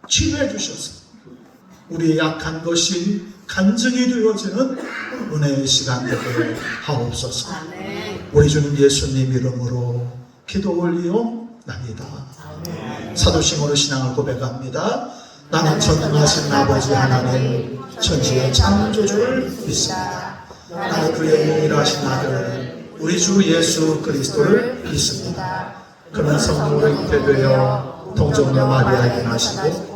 치유해 주셔서 우리의 약한 것이 간증이 되어지는 은혜의 시간 되게 하옵소서. 우리 주님 예수님 이름으로 기도 올리옵나이다. 사도신으로 신앙을 고백합니다. 나는 전능하신 아버지 하나님 천지의 창조주를 믿습니다. 나는 그의 유일하신 아들 우리 주 예수 그리스도를 믿습니다. 그는 성령으로 잉태되어 동정녀 마리아에게 나시고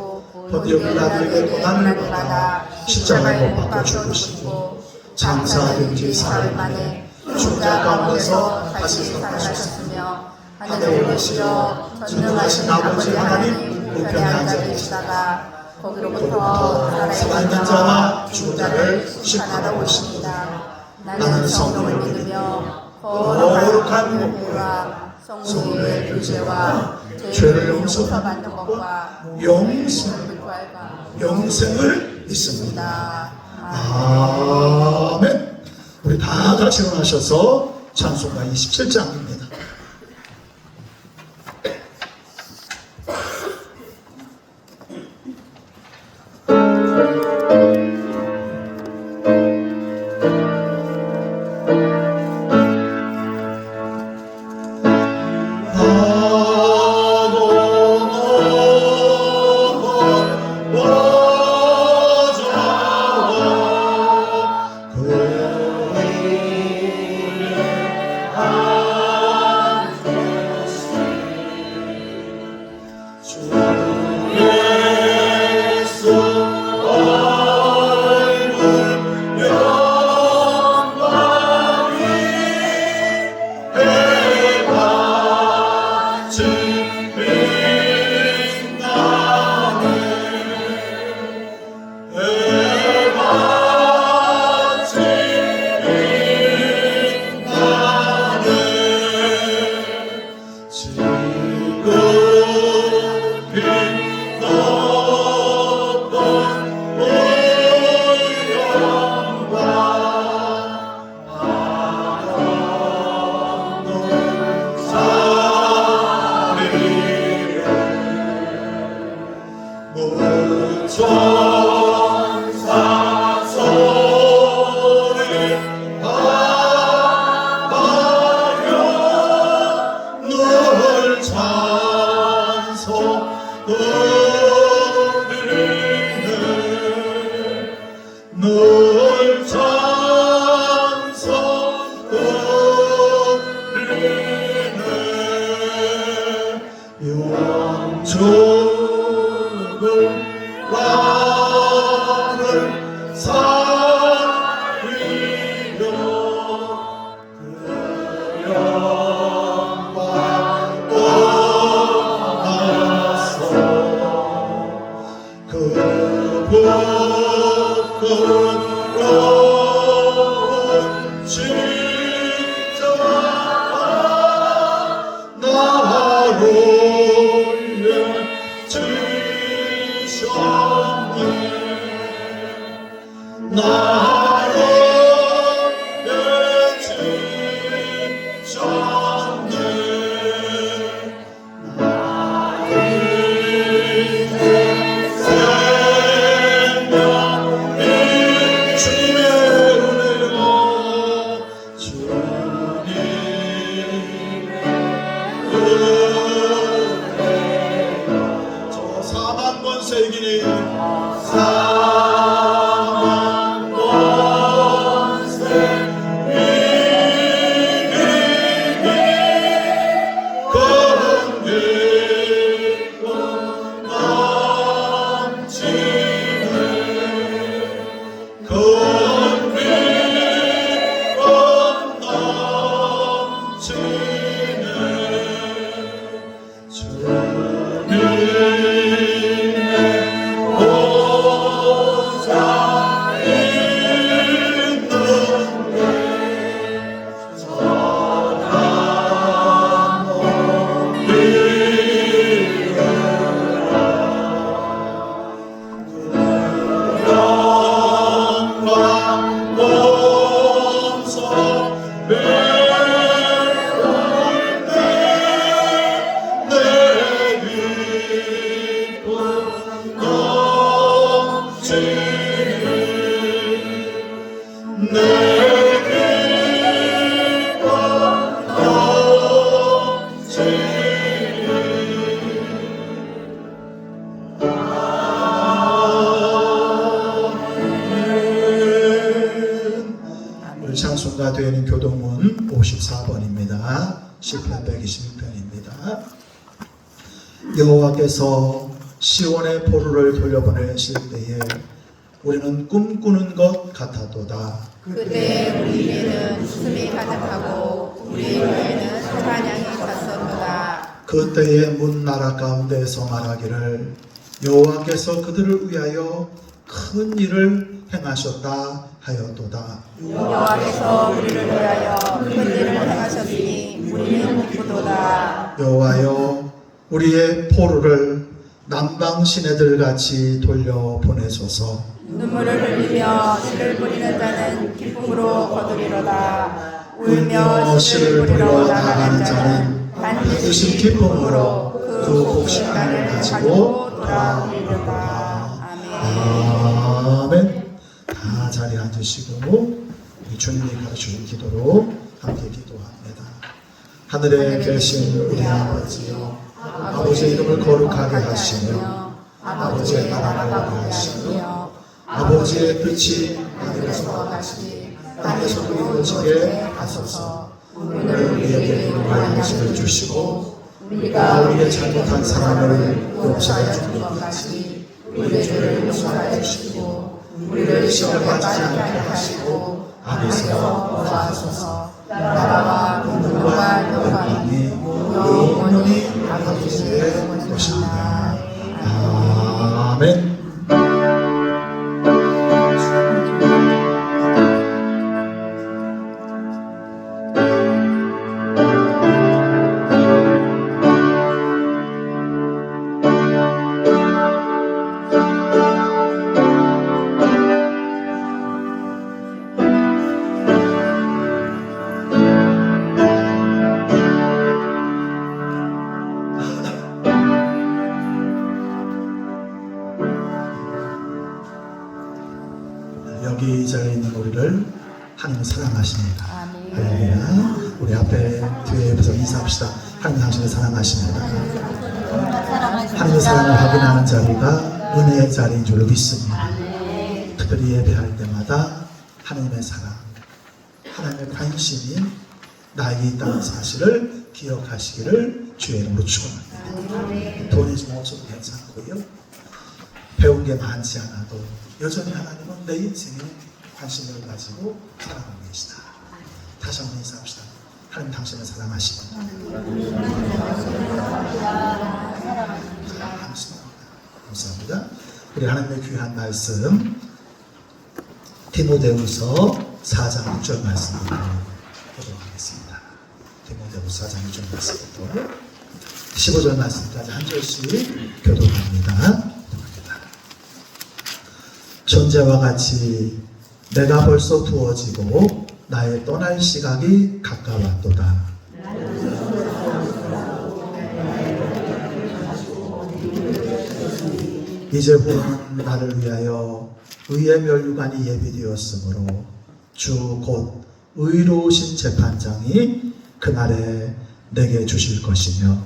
본디오 빌라도에게 고난을 받아 십자가에 못 박혀 죽으시고 장사된 지 사흘 만에 죽은 자 가운데서 다시 살아나셨으며 하늘에 오르시어 전능하신 아버지 하나님 우편에 앉아 계시다가 거기로부터 살아있는 자와 죽은 자를 심판하러 오십니다. 나는 성령을 믿으며 거룩한 목회와 성도의 교제와 죄를 용서받는 것과 영생을 믿습니다. 아멘. 우리 다 같이 일어나셔서 찬송가 27장입니다. 주님의 보좌 우리 찬송가 되는 교동문 54번입니다. 시편 121편입니다. 여호와께서 시온의 포로를 돌려보내실 때에 우리는 꿈꾸는 것 같아도다. 그때 우리 입에는 웃음이 가득하고 우리 혀에는 찬양이 찼었도다. 그때의 문 나라 가운데서 말하기를 여호와께서 그들을 위하여 큰 일을 행하셨다 하였도다. 여호와께서 우리를 위하여 큰 일을 행하셨으니 우리는 기쁘도다. 여호와여 우리의 포로를 남방 시내들 같이 돌려 보내소서. 눈물을 흘리며 씨를 뿌리는 자는 기쁨으로 거두리로다. 울며 씨를 뿌리러 나가는 자는 반드시 기쁨으로 그 복식단을 가지고 돌아오리로다. 아멘. 아멘. 다 자리에 앉으시고 주님이 가르쳐준 기도로 함께 기도합니다. 하늘에 계신 우리 아버지여, 아버지의 이름을 거룩하게 하시며 아버지의 나라를 오게 하시며 아버지의 뜻이 하늘에서 같이 땅에서도 이루어지게 하소서. 오늘 우리에게 용할 것을 주시고 우리가 우리의 잘못한 사람을 용서해 주는 것 같이 우리의 죄를 용서해 주시고 우리를 시험에 빠지지 않게 하시고 악에서 구하소서. 나라와 공부와 영광이 영원히 아버지의 것입니다. 아멘. 여기 이 자리에 있는 우리를 하나님 사랑하십니다. 할렐루야. 우리 앞에 뒤에서 인사합시다. 하나님 당신을 사랑하십니다. 하나님의 사랑을 확인하는 자리가 은혜의 자리인 줄 믿습니다. 특별히 예배할 때마다 하나님의 사랑, 하나님의 관심이 나에게 있다는 사실을 기억하시기를 주의 이름으로 축원합니다. 돈이 좀 없어도 괜찮고요. 배운 게 많지 않아도 여전히 하나님은 내 인생에 관심을 가지고 살아가고 계시다. 다시 한번 인사합시다. 하나님 당신을 사랑하십니다. 감사합니다. 우리 하나님의 귀한 말씀 디모데후서 4장 6절 말씀으로 보도록 하겠습니다. 디모데후서 4장 6절 말씀부터 15절 말씀까지 한 절씩 교독합니다. 전제와 같이 내가 벌써 두어지고 나의 떠날 시각이 가까웠도다. 이제부터는 나를 위하여 의의 멸류관이 예비되었으므로 주 곧 의로우신 재판장이 그날에 내게 주실 것이며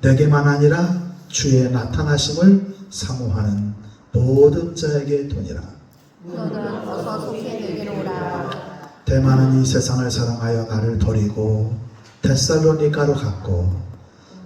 내게만 아니라 주의 나타나심을 사모하는 모든 자에게 도니라. 너는 어서 속히 내게로 오라. 대만은 이 세상을 사랑하여 나를 버리고 데살로니가로 갔고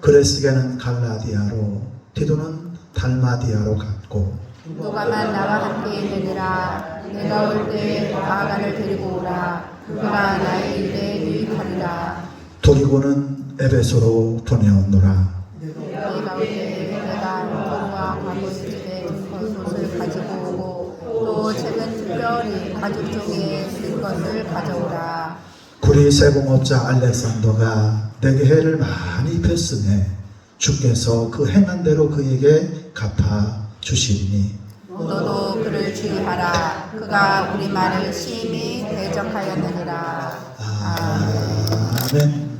그레스게는 갈라디아로 디도는 달마디아로 갔고 누가만 나와 함께 되리라. 내가 올 때 아가를 데리고 오라. 그가 나의 일에 유익하리라. 도리고는 에베소로 보내었노라. 내가 올 때 내가 돈과 가구 집에 것을 가지고 오고 또 최근 특별히 가죽 쪽에 쓴 것을 가져오라. 구리 세공업자 알렉산더가 내게 해를 많이 입혔으매 주께서 그 행한 대로 그에게 갚아 주시리니 너도 그를 주의하라. 그가 우리 말을 심히 대적하였느니라. 아멘.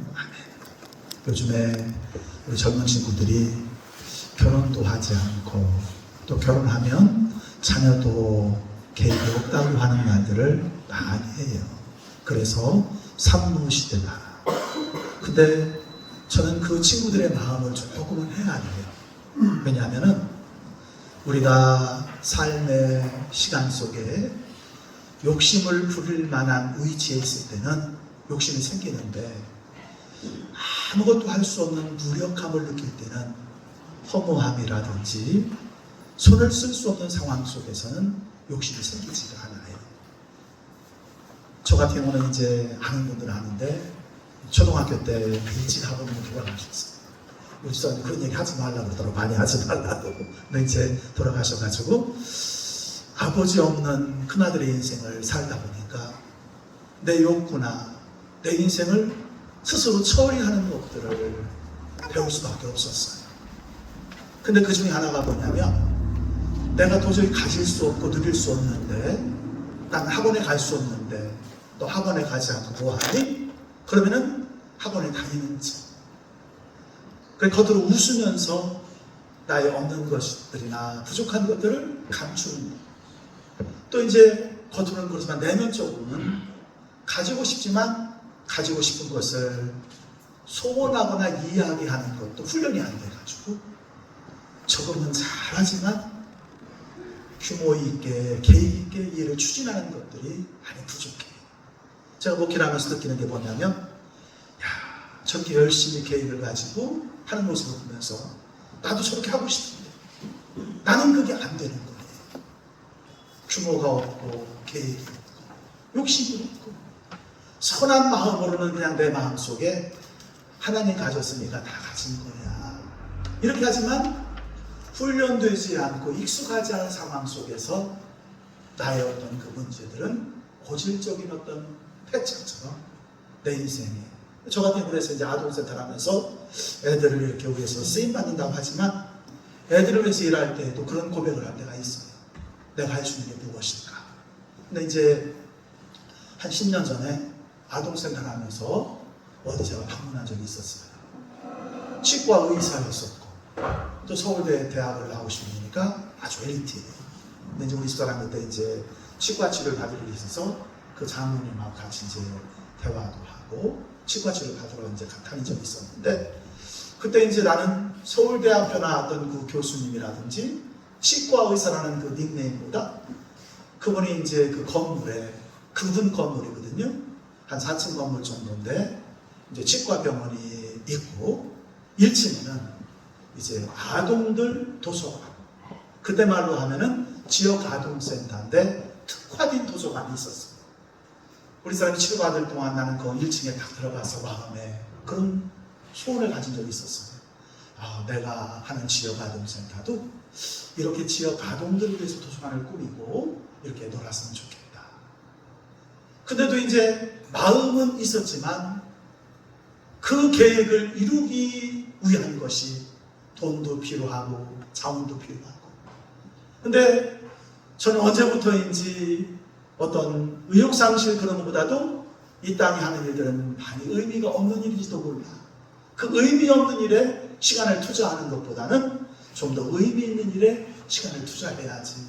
요즘에 우리 젊은 친구들이 결혼도 하지 않고 또 결혼하면 자녀도 계획이 없다고 하는 말들을 많이 해요. 그래서 산모시대다. 근데 저는 그 친구들의 마음을 조금은 해야 돼요. 왜냐하면은 우리가 삶의 시간 속에 욕심을 부릴 만한 위치에 있을 때는 욕심이 생기는데 아무것도 할 수 없는 무력함을 느낄 때는 허무함이라든지 손을 쓸 수 없는 상황 속에서는 욕심이 생기지가 않아요. 저 같은 경우는 이제 아는 분들은 아는데 초등학교 때 일찍 학원으로 돌아가셨어요. 우리 집사람이 그런 얘기 하지 말라고 그러더라고. 많이 하지 말라고. 근데 이제 돌아가셔가지고 아버지 없는 큰아들의 인생을 살다 보니까 내 욕구나 내 인생을 스스로 처리하는 것들을 배울 수밖에 없었어요. 근데 그 중에 하나가 뭐냐면 내가 도저히 가질 수 없고 누릴 수 없는데 난 학원에 갈 수 없는데 너 학원에 가지 않고 뭐하니? 그러면은 학원에 다니는 척. 그 겉으로 웃으면서 나의 없는 것들이나 부족한 것들을 감추는 것. 또 이제 겉으로는 그렇지만 내면적으로는 가지고 싶지만 가지고 싶은 것을 소원하거나 이야기하는 것도 훈련이 안 돼가지고 저거는 잘하지만 규모 있게 계획 있게 일을 추진하는 것들이 많이 부족해요. 제가 목회를 하면서 느끼는 게 뭐냐면 야, 저렇게 열심히 계획을 가지고 하는 모습을 보면서 나도 저렇게 하고 싶은데 나는 그게 안 되는 거예요. 규모가 없고 계획이 없고 욕심이 없고 선한 마음으로는 그냥 내 마음속에 하나님 가졌으니까 다 가진 거야. 이렇게 하지만 훈련되지 않고 익숙하지 않은 상황 속에서 나의 어떤 그 문제들은 고질적인 어떤 패착처럼 내 인생에 저 같은 경우에서 이제 아동센터를 하면서 애들을 이렇게 위해서 쓰임받는다고 하지만 애들을 위해서 일할 때도 그런 고백을 할 때가 있어요. 내가 할 수 있는 게 무엇일까? 근데 이제 한 10년 전에 아동센터를 하면서 어디 제가 방문한 적이 있었어요. 치과 의사였었고 또 서울대 대학을 나오신 분이니까 아주 엘리트예요. 근데 이제 우리 집사람 그때 이제 치과 치료를 받을 일이 있어서 그 장모님하고 같이 이제 대화도 하고 치과 치료를 받으러 이제 다닌 적이 있었는데 그때 이제 나는 서울대학교 나왔던 그 교수님이라든지 치과 의사라는 그 닉네임보다 그분이 이제 그 건물에 그분 건물이거든요. 한 4층 건물 정도인데 이제 치과 병원이 있고 1층에는 이제 아동들 도서관. 그때 말로 하면은 지역 아동센터인데 특화된 도서관이 있었어요. 우리 사람이 치료받을 동안 나는 그 1층에 딱 들어가서 마음에 그런 소원을 가진 적이 있었어요. 아, 내가 하는 지역 아동센터도 이렇게 지역 아동들을 위해서 도서관을 꾸미고 이렇게 놀았으면 좋겠다. 근데도 이제 마음은 있었지만 그 계획을 이루기 위한 것이 돈도 필요하고 자원도 필요하고. 근데 저는 언제부터인지 어떤 의욕상실 그런 것보다도 이 땅이 하는 일들은 많이 의미가 없는 일인지도 몰라. 그 의미 없는 일에 시간을 투자하는 것보다는 좀 더 의미 있는 일에 시간을 투자해야지.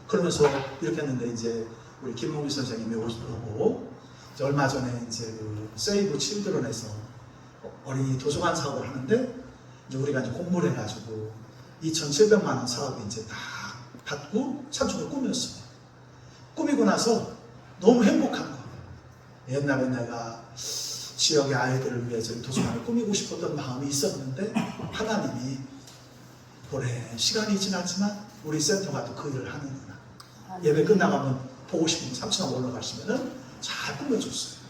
그러면서 이렇게 했는데 이제 우리 김홍기 선생님이 오시고 얼마 전에 이제 그 세이브 칠드런에서 어린이 도서관 사업을 하는데 이제 우리가 이제 공모를 해가지고 2,700만 원 사업이 이제 다 받고 삼촌을 꾸몄어요. 꾸미고 나서 너무 행복한 거예요. 옛날에 내가 지역의 아이들을 위해서 도서관을 꾸미고 싶었던 마음이 있었는데 하나님이 올해 시간이 지났지만 우리 센터가 또 그 일을 하는구나. 예배 끝나가면 보고 싶으면 3층 올라가시면은 잘 꾸며줬어요.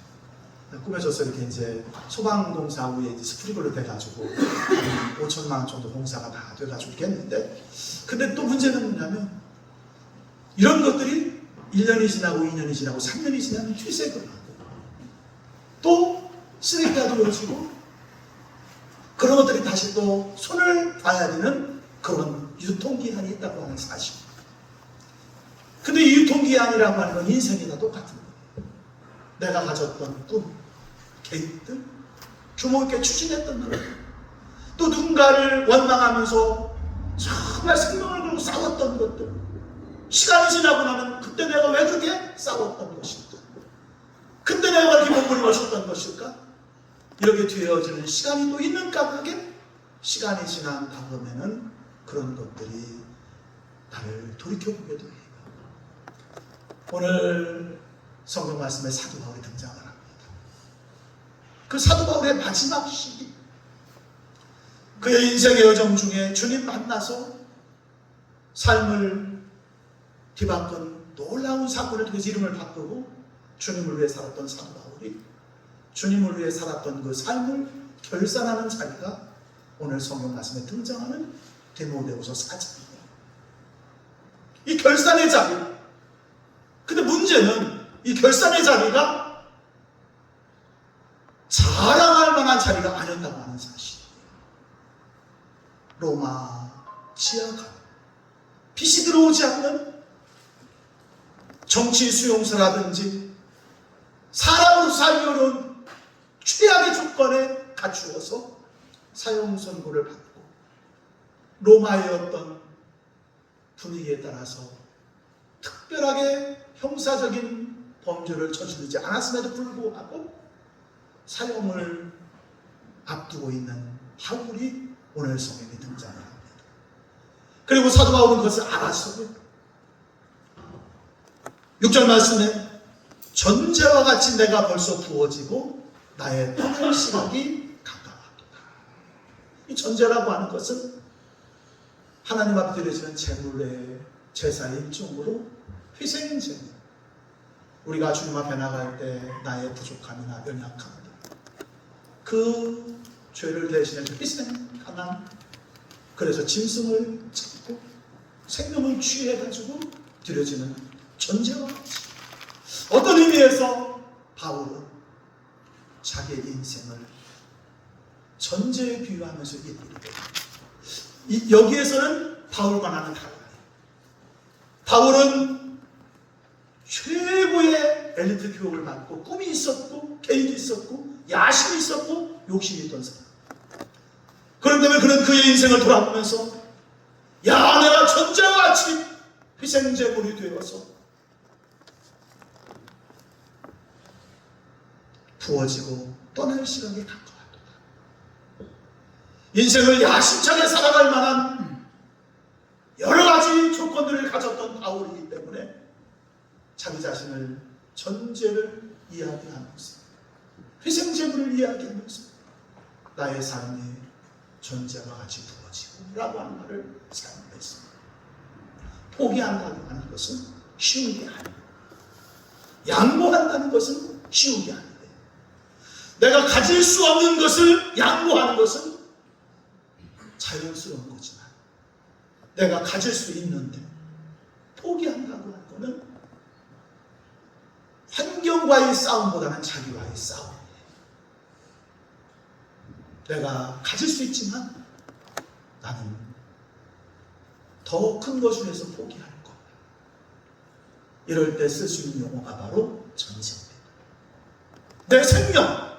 꾸며줘서 이렇게 이제 소방공사 위에 이제 스프링클러 돼가지고 5천만 원 정도 공사가 다 돼가지고 이렇게 했는데 근데 또 문제는 뭐냐면 이런 것들이 1년이 지나고 2년이 지나고 3년이 지나면 퇴색을 하고 또 쓰레기가 놓여지고 그런 것들이 다시 또 손을 봐야 되는 그런 유통기한이 있다고 하는 사실. 근데 이 유통기한이라고 하는 건 인생이나 똑같은 거예요. 내가 가졌던 꿈, 계획들, 규모 있게 추진했던 것, 또 누군가를 원망하면서 정말 생명을 걸고 싸웠던 것들, 시간이 지나고 나면 그때 내가 왜 그렇게 싸웠던 것일까? 그때 내가 이렇게 몸부림쳤던 것일까? 이렇게 되어지는 시간이 또 있는 까닭에 시간이 지난 다음에는 그런 것들이 나를 돌이켜보게 됩니다. 오늘 성경 말씀에 사도 바울이 등장을 합니다. 그 사도 바울의 마지막 시기, 그의 인생의 여정 중에 주님 만나서 삶을 뒤바꾼 놀라운 사건을 통해서 이름을 바꾸고 주님을 위해 살았던 사도 바울이 주님을 위해 살았던 그 삶을 결산하는 자리가 오늘 성경 말씀에 등장하는 디모데후서 4장입니다. 이 결산의 자리. 근데 문제는 이 결산의 자리가 자랑할 만한 자리가 아니었다고 하는 사실이에요. 로마 지하가 빛이 들어오지 않는 정치 수용소라든지 사람으로 살기 어려운 최악의 조건에 갖추어서 사형 선고를 받고 로마의 어떤 분위기에 따라서 특별하게 형사적인 범죄를 저지르지 않았음에도 불구하고 사형을 앞두고 있는 바울이 오늘 성경에 등장을 합니다. 그리고 사도 바울은 그것을 알았어요. 6절 말씀에 전제와 같이 내가 벌써 부어지고 나의 떠날 시각이 가까웠도다. 이 전제라고 하는 것은 하나님 앞에 드려지는 제물의 제사의 일종으로 희생인 제물. 우리가 주님 앞에 나갈 때 나의 부족함이나 연약함들, 그 죄를 대신해 희생하나, 그래서 짐승을 잡고 생명을 취해가지고 드려지는 전제와 같이 어떤 의미에서 바울은 자기의 인생을 전제에 비유하면서 이르게 됩니다. 여기에서는 바울과 나는 달라요. 바울은 최고의 엘리트 교육을 받고 꿈이 있었고 계획이 있었고 야심이 있었고 욕심이 있던 사람. 그런데 왜 그런 그의 인생을 돌아보면서 야, 내가 전제와 같이 희생제물이 되어서 부어지고 떠날 시간이 가까웠다. 인생을 야심차게 살아갈 만한 여러 가지 조건들을 가졌던 바울이기 때문에 자기 자신을 전제를 이야기하면서 희생제물을 이야기하면서 나의 삶이 전제와 같이 부어지고 라고 하는 말을 사용했습니다. 포기한다고 하는 것은 쉬운 게 아니에요. 양보한다는 것은 쉬운 게 아니에요. 내가 가질 수 없는 것을 양보하는 것은 자연스러운 거지만 내가 가질 수 있는데 포기한다고 하는 것은 환경과의 싸움보다는 자기와의 싸움이에요. 내가 가질 수 있지만 나는 더 큰 것을 위해서 포기할 거야. 이럴 때 쓸 수 있는 용어가 바로 전제입니다. 내 생명,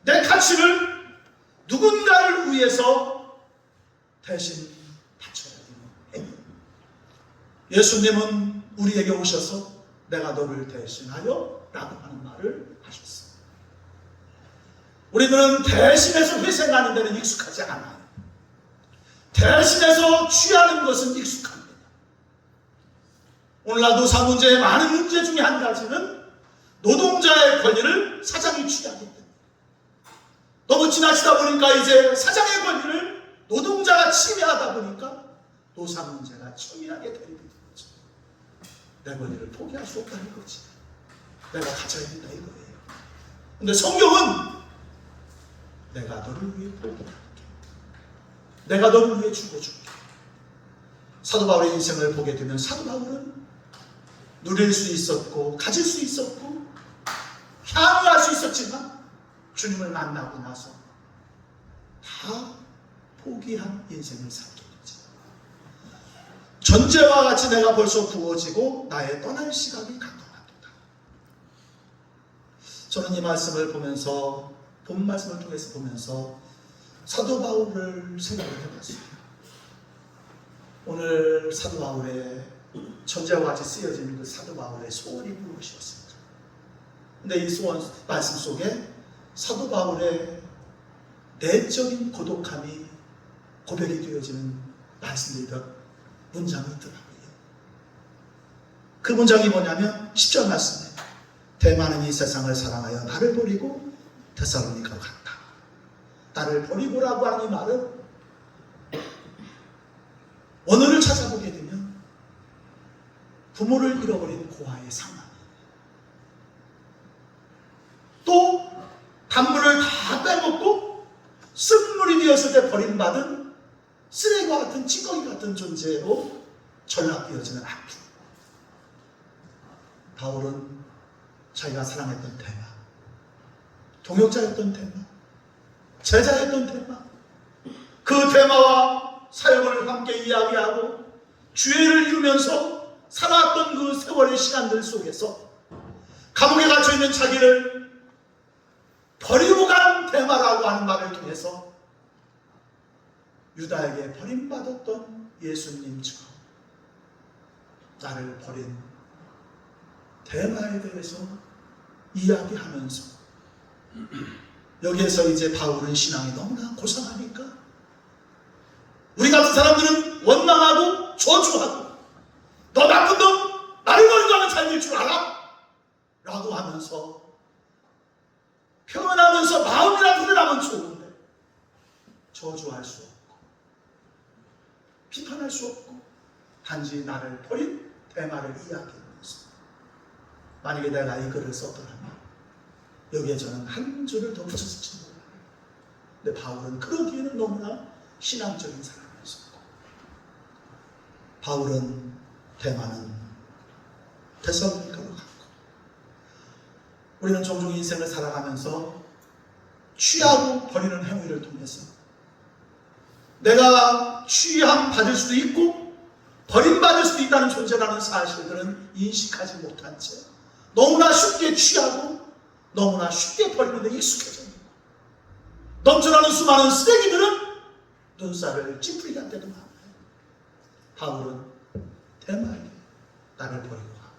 내 가치를 누군가를 위해서 대신 바쳐야 되는 행위. 예수님은 우리에게 오셔서 내가 너를 대신하여 라고 하는 말을 하셨습니다. 우리들은 대신해서 회생하는 데는 익숙하지 않아요. 대신해서 취하는 것은 익숙합니다. 오늘날 노사 문제의 많은 문제 중에 한 가지는 노동자의 권리를 사장이 취하기 때문에 너무 지나치다 보니까 이제 사장의 권리를 노동자가 침해하다 보니까 노사 문제가 첨예하게 대립이 되는 거죠. 내 권리를 포기할 수 없다는 거지. 내가 가져야 된다 이거예요. 근데 성경은 내가 너를 위해 포기할게. 내가 너를 위해 죽어줄게. 사도 바울의 인생을 보게 되면 사도 바울은 누릴 수 있었고 가질 수 있었고 향유할 수 있었지만 주님을 만나고 나서 다 포기한 인생을 살게 되지. 전제와 같이 내가 벌써 부어지고 나의 떠날 시간이 가까웠다. 저는 이 말씀을 보면서 본 말씀을 통해서 보면서 사도 바울을 생각을 해봤습니다. 오늘 사도 바울의 천재와 같이 쓰여진 그 사도 바울의 소원이 무엇이었습니까? 근데 이 소원 말씀 속에 사도 바울의 내적인 고독함이 고백이 되어지는 말씀들이 문장이 있더라고요. 그 문장이 뭐냐면 10절 말씀에 대만은 이 세상을 사랑하여 나를 버리고 데살로니가로 갔다. 나를 버리고라고 하는 이 말은 원어를 찾아보게 되면 부모를 잃어버린 고아의 상황, 또 단물을 다 빼먹고 쓴물이 되었을 때 버림받은 쓰레기와 같은 찌꺼기 같은 존재로 전락되어지는 아픔. 바울은 자기가 사랑했던 대마, 동역자였던 대마, 제자였던 대마, 그 대마와 사역을 함께 이야기하고 주애를 이루면서 살아왔던 그 세월의 시간들 속에서 감옥에 갇혀있는 자기를 버리고 간 대마라고 하는 말을 통해서 유다에게 버림받았던 예수님처럼 나를 버린 대마에 대해서 이야기하면서 여기에서 이제 바울은 신앙이 너무나 고상하니까 우리 같은 사람들은 원망하고 저주하고 너 나쁜 놈, 나를 버리고 하는 삶일 줄 알아? 라고 하면서 표현하면서 마음이라도 드러나면 좋은데 저주할 수 없고 비판할 수 없고 단지 나를 버린 대마를 이야기하면서 만약에 내가 이 글을 썼더라면 여기에 저는 한 줄을 더 붙였을지 몰라요. 근데 바울은 그러기에는 너무나 신앙적인 사람이었고 바울은 대만은 데살로니가로 갔고 우리는 종종 인생을 살아가면서 취하고 버리는 행위를 통해서 내가 취함 받을 수도 있고 버림받을 수도 있다는 존재라는 사실들은 인식하지 못한 채 너무나 쉽게 취하고 너무나 쉽게 버리는 데 익숙해져 있고 넘쳐나는 수많은 쓰레기들은 눈살을 찌푸리게 할 때도 많아요. 바울은 대마에게 나를 버리고 가고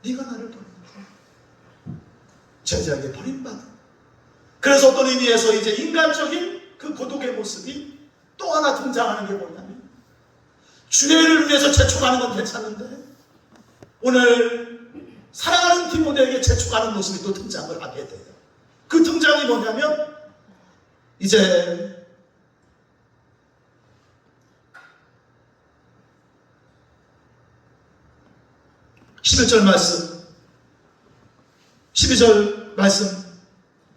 네가 나를 버리고 가 제자에게 버림받아. 그래서 어떤 의미에서 이제 인간적인 그 고독의 모습이 또 하나 등장하는 게 뭐냐면 주애를 위해서 재촉하는 건 괜찮은데 오늘 사랑하는 디모데에게 재촉하는 모습이 또 등장을 하게 돼요. 그 등장이 뭐냐면 이제 11절 말씀 12절 말씀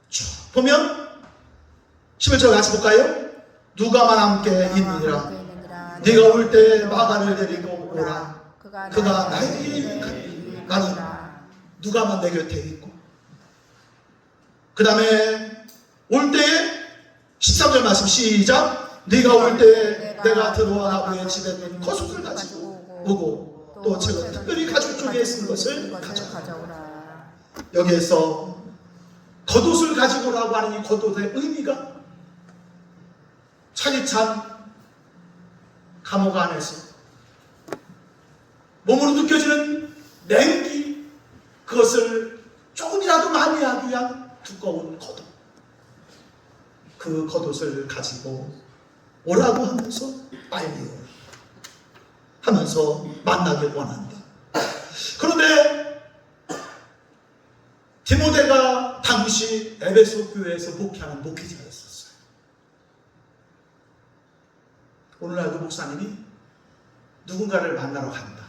쭉 보면 11절 같이 볼까요? 누가만 함께 있느니라 네가 올 때 마가를 데리고 오라. 그가 나에게 가니 나는 누가만 내 곁에 있고 그 다음에 올 때에 13절 말씀 시작. 네가 올 때 내가 들어와 아버지의 집에 있는 겉옷을 가지고 오고 또 제가 특별히 가죽 쪽에 쓴 것을 가져오라. 여기에서 겉옷을 가지고 오라고 하는 이 겉옷의 의미가 차디찬 감옥 안에서 몸으로 느껴지는 냉기, 그것을 조금이라도 많이 하기 위한 두꺼운 겉옷, 그 겉옷을 가지고 오라고 하면서 빨리 오라 하면서 만나길 원한다. 그런데 디모데가 당시 에베소 교회에서 목회하는 목회자였었어요. 오늘날도 목사님이 누군가를 만나러 간다.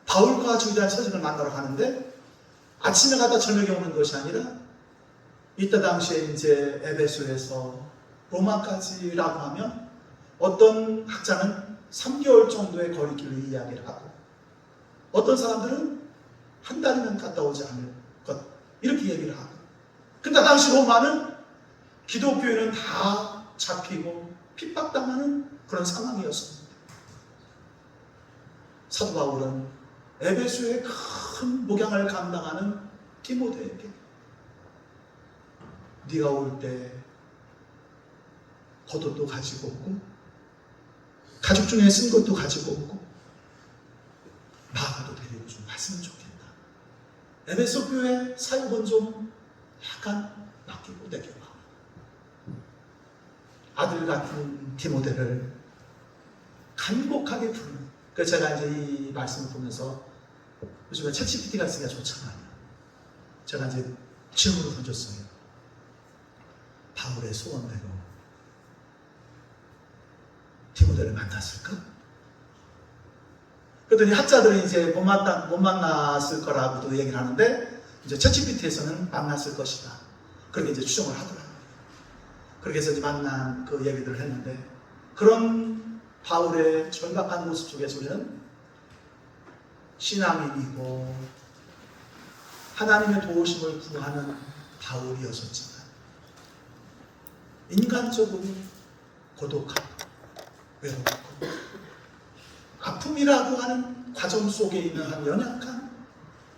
바울과 주의한 서신을 만나러 가는데 아침에 가다 저녁에 오는 것이 아니라 이때 당시에 이제 에베소에서 로마까지라고 하면 어떤 학자는 3개월 정도의 거리길을 이야기를 하고 어떤 사람들은 한 달이면 갔다 오지 않을 것 이렇게 얘기를 하고 근데 당시 로마는 기독교인은 다 잡히고 핍박당하는 그런 상황이었습니다. 사도 바울은 에베소의 큰 목양을 감당하는 디모데에게 네가 올 때 겉옷도 가지고 오고 가죽 중에 쓴 것도 가지고 오고 마가도 데리고 좀 갔으면 좋겠다. 에베소 교회 사역은 좀 약간 맡기고 내게 와. 아들 같은 디모데를 간곡하게 부르는. 그래서 제가 이제 이 말씀을 보면서 요즘에 챗GPT가 있으니까 좋잖아요. 제가 이제 질문을 던졌어요. 바울의 소원대로 디모데를 만났을까? 그랬더니 학자들은 이제 못 만났을 거라고도 얘기를 하는데 이제 챗GPT에서는 만났을 것이다. 그렇게 이제 추정을 하더라고요. 그렇게 해서 이제 만난 그 얘기들을 했는데 그런 바울의 절박한 모습 속에서 우리는 신앙인이고 하나님의 도우심을 구하는 바울이었었지만 인간적으로 고독하고 외롭고 아픔이라고 하는 과정 속에 있는 한 연약한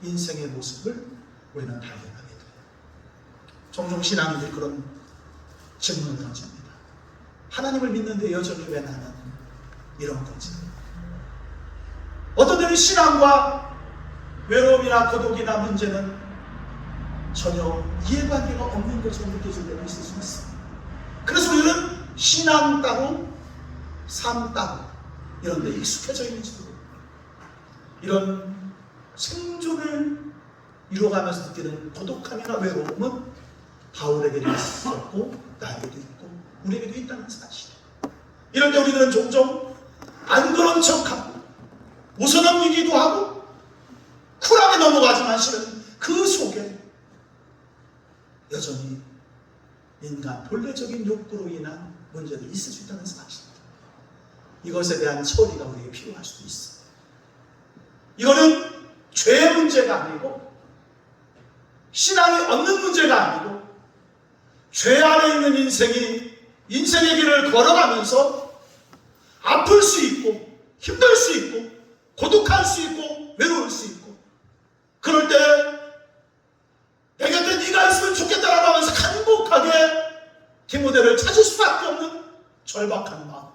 인생의 모습을 우리는 발견하게 돼요. 종종 신앙인들이 그런 질문을 던집니다. 하나님을 믿는데 여전히 왜 나는 이런 거지? 어떤 때는 신앙과 외로움이나 고독이나 문제는 전혀 이해관계가 없는 것처럼 느껴질 때가 있을 수 있어요. 그래서 우리는 신앙 따로 삶 따로 이런 데 익숙해져 있는지도 모릅니다. 이런 생존을 이루어가면서 느끼는 고독함이나 외로움은 바울에게도 있었고 나에게도 있고 우리에게도 있다는 사실. 이럴 때 우리는 종종 안 그런 척하고 웃어 넘기기도 하고 쿨하게 넘어가지만 실은 그 속에 여전히 인간 본래적인 욕구로 인한 문제들이 있을 수 있다는 사실. 이것에 대한 처리가 우리에게 필요할 수도 있어요. 이거는 죄의 문제가 아니고 신앙이 없는 문제가 아니고 죄 안에 있는 인생의 길을 걸어가면서 아플 수 있고 힘들 수 있고 고독할 수 있고 외로울 수 있고 그럴 때 내 곁에 네가 있으면 좋겠다라고 하면서 간곡하게 디모데를 찾을 수밖에 없는 절박한 마음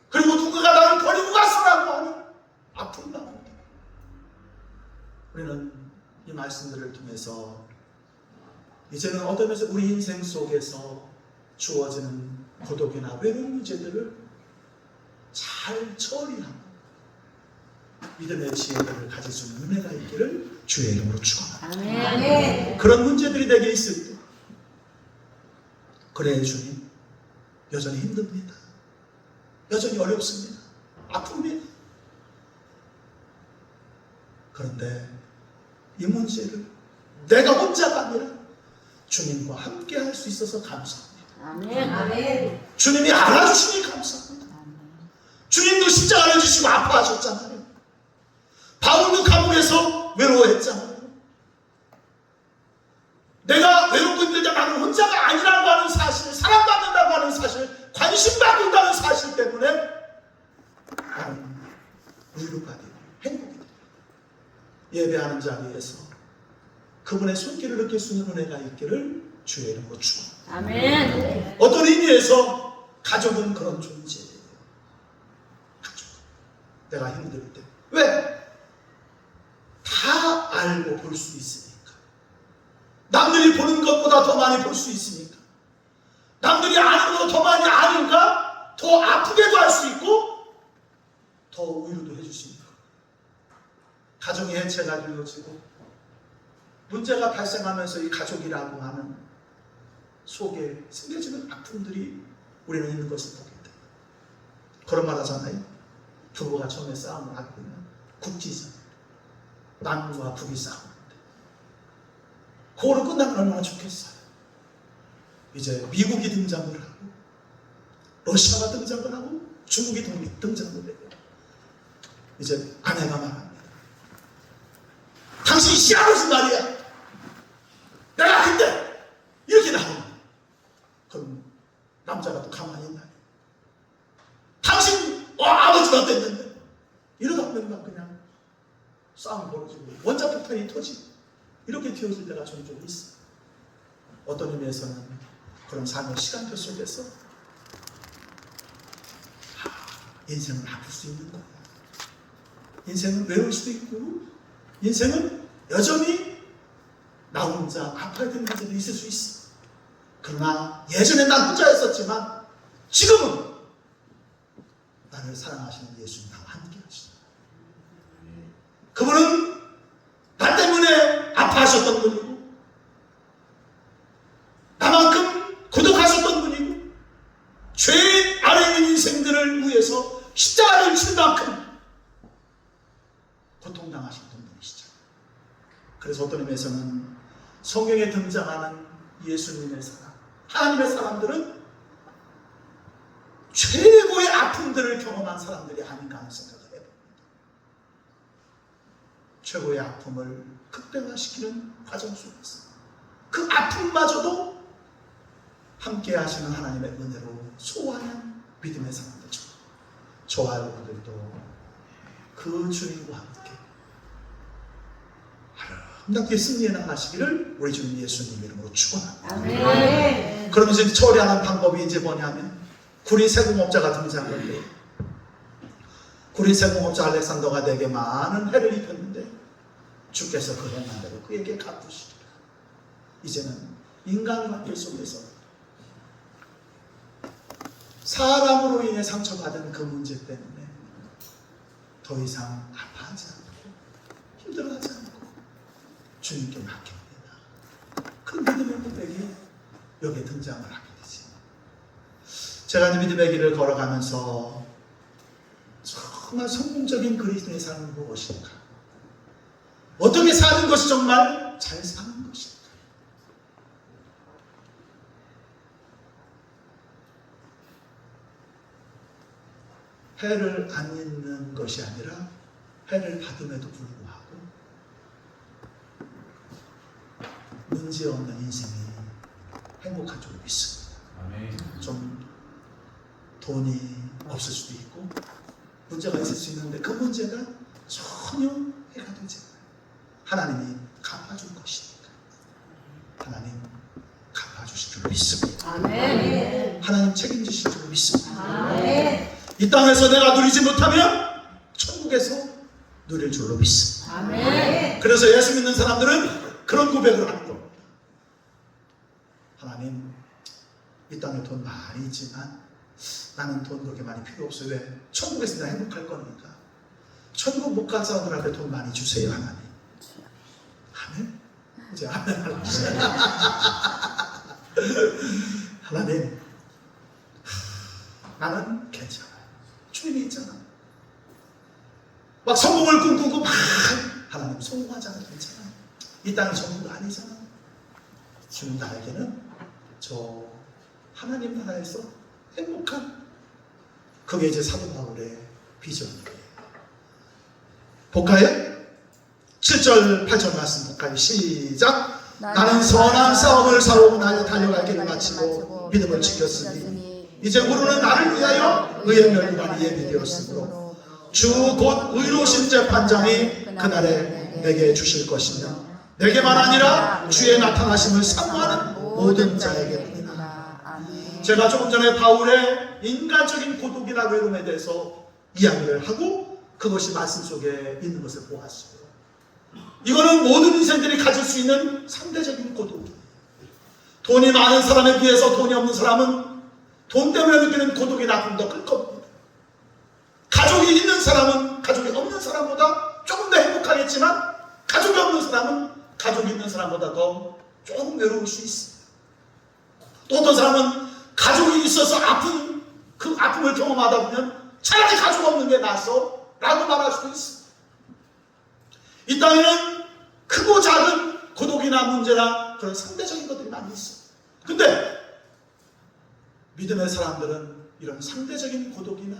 그리고 누군가 나를 버리고 갔어라고 하는 아픈 마음. 우리는 이 말씀들을 통해서 이제는 어떤 면에서 우리 인생 속에서 주어지는 고독이나 외로운 문제들을 잘 처리하고 믿음의 지혜를 가질 수 있는 은혜가 있기를 주의 이름으로 축원합니다. 아멘. 그런 문제들이 내게 있을 때 그래 주님 여전히 힘듭니다. 여전히 어렵습니다. 아픕니다. 그런데 이 문제를 내가 혼자가 아니라 주님과 함께 할 수 있어서 감사합니다. 아멘. 아멘. 주님이 알아주시니 감사합니다. 주님도 십자가를 지시고 아파하셨잖아요. 바울도 감옥에서 외로워했잖아요. 내가 외롭고 힘들다 나는 혼자가 아니라고 하는 사실, 사랑받는다고 하는 사실, 관심받고 있다는 사실 때문에 나는 위로가 되고 행복이 되고 예배하는 자리에서 그분의 손길을 느낄 수 있는 은혜가 있기를 주의 이름으로 축원합니다. 아멘. 어떤 의미에서 가족은 그런 존재예요. 가족. 내가 힘들 때. 왜? 다 알고 볼 수 있으니까. 남들이 보는 것보다 더 많이 볼 수 있으니까. 남들이 아는 것보다 더 많이 아니까 더 아프게도 할 수 있고 더 위로도 해줄 수 있는 거예요. 가정의 해체가 이루어지고 문제가 발생하면서 이 가족이라고 하는 속에 생겨지는 아픔들이 우리는 있는 것을 보게 돼요. 그런 말 하잖아요. 부부가 처음에 싸움을 하게 되면 국지잖아요. 남과 북이 싸우는데 그거로 끝나면 얼마나 좋겠어요. 이제 미국이 등장을 하고 러시아가 등장을 하고 중국이 등장을 해요. 이제 아내가 말합니다. 당신이 씨앗을 말이야. 내가 근데 이렇게 나오면 그럼 남자가 또 가만히 있나요? 당신 아버지가 어땠는데 이러다 보면 그냥 싸움이 벌어지고 원자폭탄이 터지고 이렇게 되어질 때가 종종 있어요. 어떤 의미에서는 그런 삶의 시간표 속에서 인생은 아플 수 있는 거예요. 인생은 외로울 수도 있고, 인생은 여전히 나 혼자 아파야 되는 문제도 있을 수 있어. 그러나 예전에 난 혼자였었지만 지금은 나를 사랑하시는 예수님 나와 함께 하시다. 그분은 나 때문에 아파하셨던 분이고, 나만큼 고독하셨던 분이고, 죄인 아래 있는 인생들을 위해서 십자가를 칠 만큼 고통당하셨던 분이시죠. 그래서 어떤 의미에서는 성경에 등장하는 예수님의 사람, 하나님의 사람들은 최고의 아픔들을 경험한 사람들이 아닌가 하는 생각을 해봅니다. 최고의 아픔을 극대화시키는 과정 속에서 그 아픔마저도 함께 하시는 하나님의 은혜로 소화한 믿음의 사람들죠. 저와 여러분들도 그 주님과 함께 아름답게 승리해 나가시기를 우리 주님 예수님 이름으로 축원합니다. 아멘. 그러면서 처리하는 방법이 이제 뭐냐면 구리 세공업자가 등장하는데, 구리 세공업자 알렉산더가 내게 많은 해를 입혔는데 주께서 그 행한 대로 그에게 갚으시리라. 이제는 인간관계 속에서 사람으로 인해 상처받은 그 문제 때문에 더 이상 아파하지 않고 힘들어하지 않고 주님께 맡깁니다. 그 믿음의 고백이 여기에 등장을 하게 되지. 제가 이 믿음의 길을 걸어가면서 정말 성공적인 그리스도의 삶은 무엇인가? 어떻게 사는 것이 정말 잘 사는 것인가? 해를 안 입는 것이 아니라 해를 받음에도 불구하고 문제 없는 인생이 행복한 줄 믿습니다. 좀 돈이 없을 수도 있고 문제가 있을 수 있는데 그 문제가 전혀 해가 되지 않아요. 하나님이 갚아줄 것이니까. 하나님 갚아주실 줄 믿습니다. 아멘. 하나님 책임지실 줄 믿습니다. 아멘. 이 땅에서 내가 누리지 못하면 천국에서 누릴 줄로 믿습니다. 아멘. 그래서 예수 믿는 사람들은 그런 고백을 하는 겁니다. 하나님, 이 땅에 돈 많이 있지만 나는 돈 그렇게 많이 필요 없어요. 왜? 천국에서 내가 행복할 거니까. 천국 못 갈 사람들한테 돈 많이 주세요, 하나님. 아멘? 이제 아멘 하려고. 하나님, 나는 괜찮아요. 주님이 있잖아. 막 성공을 꿈꾸고 막 하나님 성공하잖아. 괜찮아. 이 땅이 전부가 아니잖아. 주님 나에게는 저 하나님 나라에서 행복한, 그게 이제 사도 바울의 비전이에요. 볼까요? 7절 8절 말씀 볼까요? 시작. 나는 선한 싸움을 싸우고 나의 달려갈 길을 마치고 믿음을 지켰으니 이제 우리는 나를 위하여 의의 멸관이 예비되었으므로 주 곧 의로우신 재판장이 그날에 내게 주실 것이며 내게만 아니라 주의 나타나심을 사모하는 모든 자에게뿐이다. 제가 조금 전에 바울의 인간적인 고독이나 외로움에 대해서 이야기를 하고 그것이 말씀 속에 있는 것을 보았어요. 이거는 모든 인생들이 가질 수 있는 상대적인 고독. 돈이 많은 사람에 비해서 돈이 없는 사람은 돈 때문에 느끼는 고독이 나쁨 더 클 겁니다. 가족이 있는 사람은 가족이 없는 사람보다 조금 더 행복하겠지만 가족이 없는 사람은 가족이 있는 사람보다 더 조금 외로울 수 있습니다. 또 어떤 사람은 가족이 있어서 아픈 그 아픔을 경험하다 보면 차라리 가족 없는 게 낫어 라고 말할 수도 있습니다. 이 땅에는 크고 작은 고독이나 문제나 그런 상대적인 것들이 많이 있어요. 근데 믿음의 사람들은 이런 상대적인 고독이나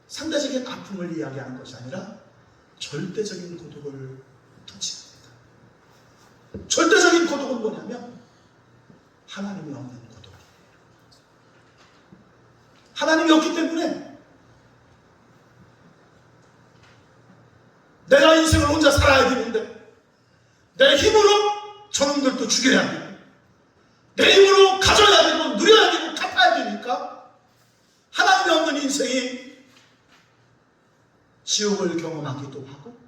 상대적인 아픔을 이야기하는 것이 아니라 절대적인 고독을 터치합니다. 절대적인 고독은 뭐냐면 하나님이 없는 고독이에요. 하나님이 없기 때문에 내가 인생을 혼자 살아야 되는데 내 힘으로 저놈들도 죽여야 되고 내 힘으로 가져야 되고 누려야 되고 갚아야 되니까 하나님이 없는 인생이 지옥을 경험하기도 하고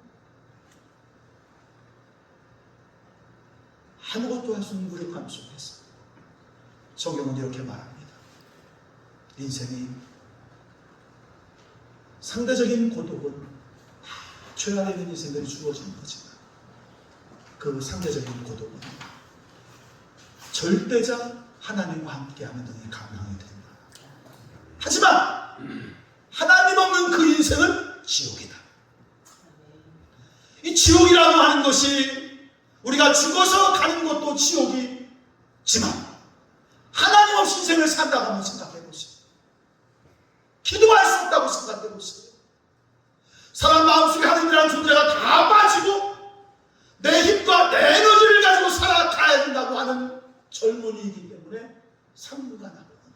아무것도 할 수 없는 무력함 속에서 성경은 이렇게 말합니다. 인생이 상대적인 고독은 죄 아래 있는 인생들이 주어지는 거지만 그 상대적인 고독은 절대자 하나님과 함께하는 등이 가능하게 된다. 하지만 하나님 없는 그 인생은 지옥이다. 이 지옥이라고 하는 것이 우리가 죽어서 가는 것도 지옥이지만 하나님 없이 인생을 산다고 한번 생각해 보세요. 기도할 수 없다고 생각해 보세요. 사람 마음속에 하나님이라는 존재가 다 빠지고 내 힘과 내 에너지를 가지고 살아가야 된다고 하는 젊은이이기 때문에 산무가 나오는 거예요.